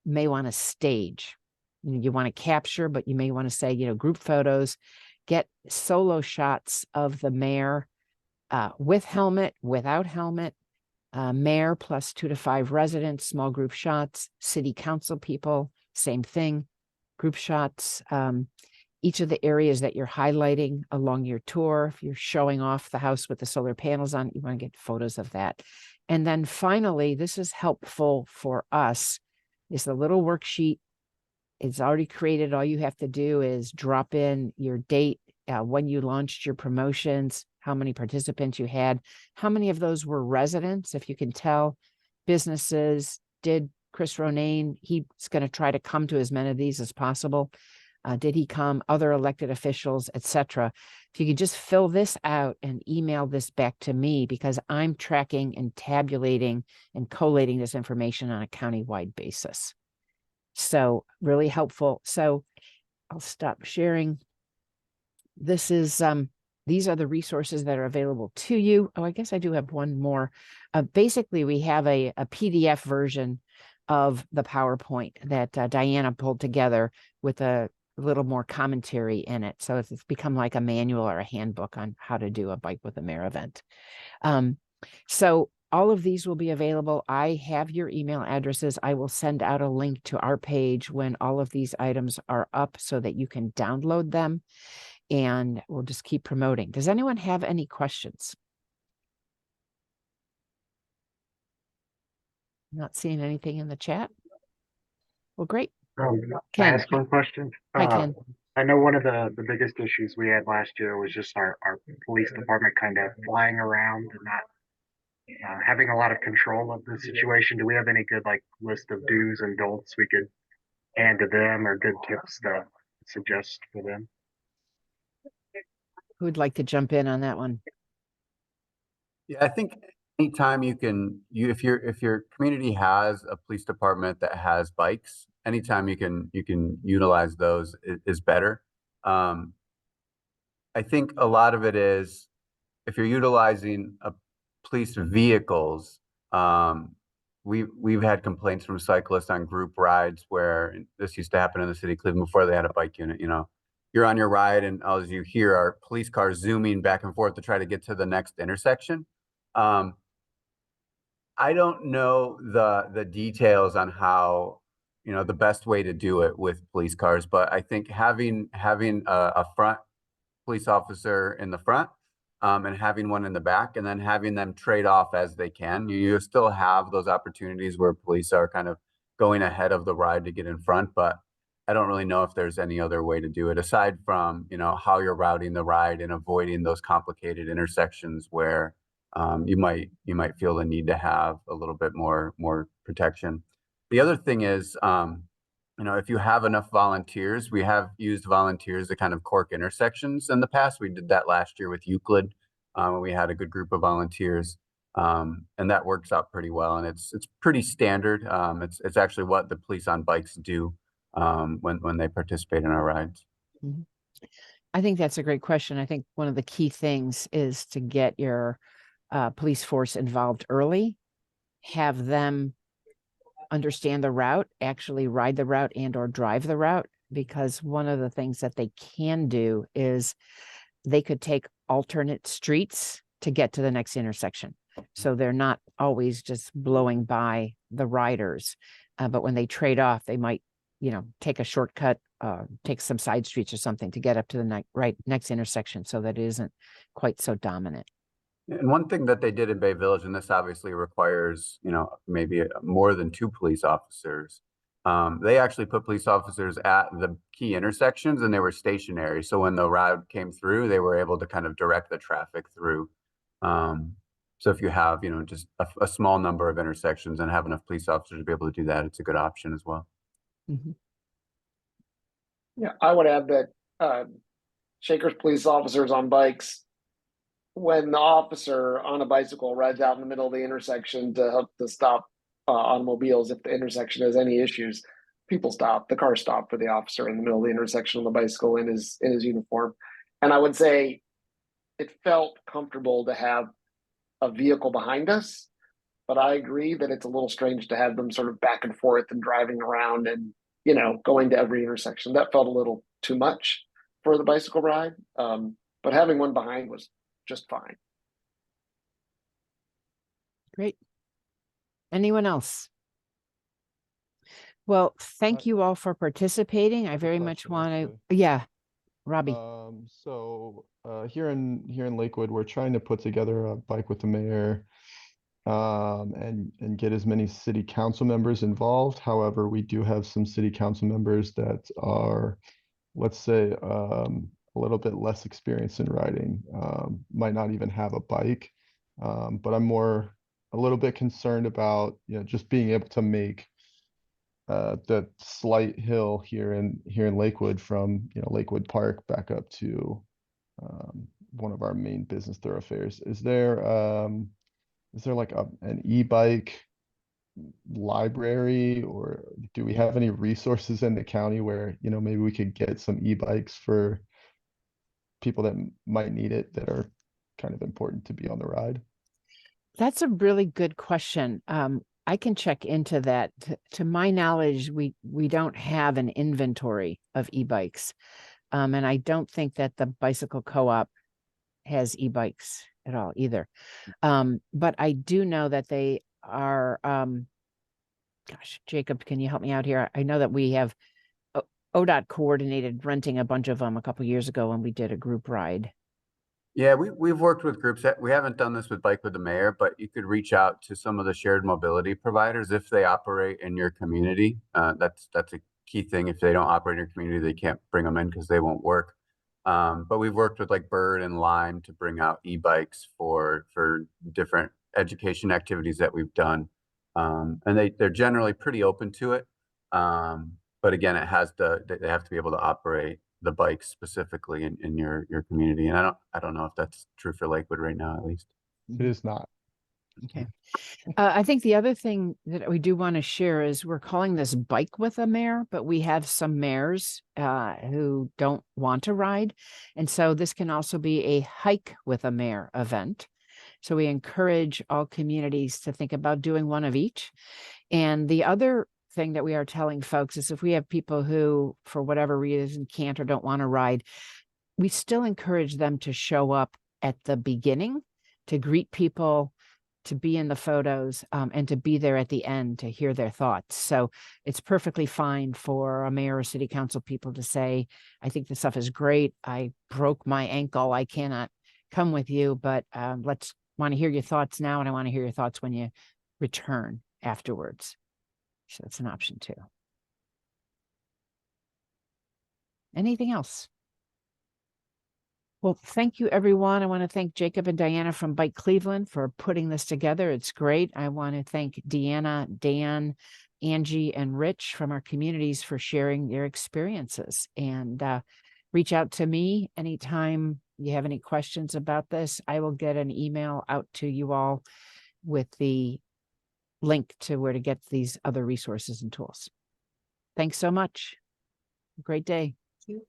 may want to stage. You want to capture, but you may want to say, group photos, get solo shots of the mayor with helmet, without helmet, mayor plus 2 to 5 residents, small group shots, city council people, same thing, group shots. Each of the areas that you're highlighting along your tour, if you're showing off the house with the solar panels on, you want to get photos of that. And then finally, this is helpful for us, is the little worksheet. It's already created. All you have to do is drop in your date, when you launched your promotions, how many participants you had, how many of those were residents, if you can tell, businesses. Did Chris Ronayne, he's going to try to come to as many of these as possible. Did he come? Other elected officials, etc. If you could just fill this out and email this back to me, because I'm tracking and tabulating and collating this information on a countywide basis. So really helpful. So I'll stop sharing. This is, these are the resources that are available to you. Oh, I guess I do have one more. Basically, we have a PDF version of the PowerPoint that Diana pulled together with a little more commentary in it. So it's become like a manual or a handbook on how to do a Bike with the Mayor event. So all of these will be available. I have your email addresses. I will send out a link to our page when all of these items are up so that you can download them, and we'll just keep promoting. Does anyone have any questions? Not seeing anything in the chat. Well, great. Can I Ken. ask one question? Hi, Ken. I know one of the biggest issues we had last year was just our police department kind of flying around and not having a lot of control of the situation. Do we have any good list of do's and don'ts we could hand to them, or good tips to suggest for them? Who'd like to jump in on that one? Yeah, I think anytime if your community has a police department that has bikes, anytime you can utilize those is better. I think a lot of it is, if you're utilizing police vehicles, we've had complaints from cyclists on group rides where this used to happen in the city of Cleveland before they had a bike unit. You're on your ride, and as you hear our police cars zooming back and forth to try to get to the next intersection. I don't know the details on how, the best way to do it with police cars, but I think having a front police officer in the front, and having one in the back, and then having them trade off as they can. You still have those opportunities where police are kind of going ahead of the ride to get in front, but I don't really know if there's any other way to do it aside from, how you're routing the ride and avoiding those complicated intersections where you might feel the need to have a little bit more protection. The other thing is, if you have enough volunteers, we have used volunteers to kind of cork intersections in the past. We did that last year with Euclid, when we had a good group of volunteers, and that works out pretty well. And it's pretty standard. It's actually what the police on bikes do when they participate in our rides. Mm-hmm. I think that's a great question. I think one of the key things is to get your police force involved early, have them understand the route, actually ride the route and or drive the route, because one of the things that they can do is they could take alternate streets to get to the next intersection. So they're not always just blowing by the riders, but when they trade off, they might, take a shortcut, take some side streets or something to get up to the next intersection, so that it isn't quite so dominant. And one thing that they did in Bay Village, and this obviously requires, maybe more than 2 police officers, they actually put police officers at the key intersections, and they were stationary. So when the route came through, they were able to kind of direct the traffic through. So if you have, just a small number of intersections and have enough police officers to be able to do that, it's a good option as well. Mhm. Yeah, I would add that Shakers police officers on bikes, when the officer on a bicycle rides out in the middle of the intersection to help to stop automobiles, if the intersection has any issues, people stop. The car stop for the officer in the middle of the intersection on the bicycle in his uniform. And I would say it felt comfortable to have a vehicle behind us, but I agree that it's a little strange to have them sort of back and forth and driving around and going to every intersection. That felt a little too much for the bicycle ride. But having one behind was just fine. Great. Anyone else? Well, thank you all for participating. I very much question, want to, actually. yeah, Robbie. Here in Lakewood, we're trying to put together a Bike with the Mayor and get as many city council members involved. However, we do have some city council members that are, let's say, a little bit less experienced in riding, might not even have a bike. But I'm a little bit concerned about, just being able to make the slight hill here in Lakewood from Lakewood Park back up to one of our main business thoroughfares. Is there like an e-bike library, or do we have any resources in the county where maybe we could get some e-bikes for people that might need it, that are kind of important to be on the ride? That's a really good question. I can check into that. To my knowledge, we don't have an inventory of e-bikes. And I don't think that the bicycle co-op has e-bikes at all either. But I do know that they are, gosh, Jacob, can you help me out here? I know that we have ODOT coordinated renting a bunch of them a couple years ago when we did a group ride. Yeah, we've worked with groups. We haven't done this with Bike with the Mayor, but you could reach out to some of the shared mobility providers if they operate in your community. That's a key thing. If they don't operate in your community, they can't bring them in because they won't work. But we've worked with like Bird and Lime to bring out e-bikes for different education activities that we've done. And they're generally pretty open to it. But again, they have to be able to operate the bikes specifically in your community. And I don't know if that's true for Lakewood right now, at least. It is not. Okay. I think the other thing that we do want to share is we're calling this Bike with a Mayor, but we have some mayors who don't want to ride. And so this can also be a Hike with a Mayor event. So we encourage all communities to think about doing one of each. And the other thing that we are telling folks is if we have people who, for whatever reason, can't or don't want to ride, we still encourage them to show up at the beginning, to greet people, to be in the photos, and to be there at the end to hear their thoughts. So it's perfectly fine for a mayor or city council people to say, I think this stuff is great. I broke my ankle. I cannot come with you, but let's want to hear your thoughts now. And I want to hear your thoughts when you return afterwards. So it's an option too. Anything else? Well, thank you, everyone. I want to thank Jacob and Diana from Bike Cleveland for putting this together. It's great. I want to thank Deanna, Dan, Angie, and Rich from our communities for sharing their experiences. And reach out to me anytime you have any questions about this. I will get an email out to you all with the link to where to get these other resources and tools. Thanks so much. Great day. Thank you.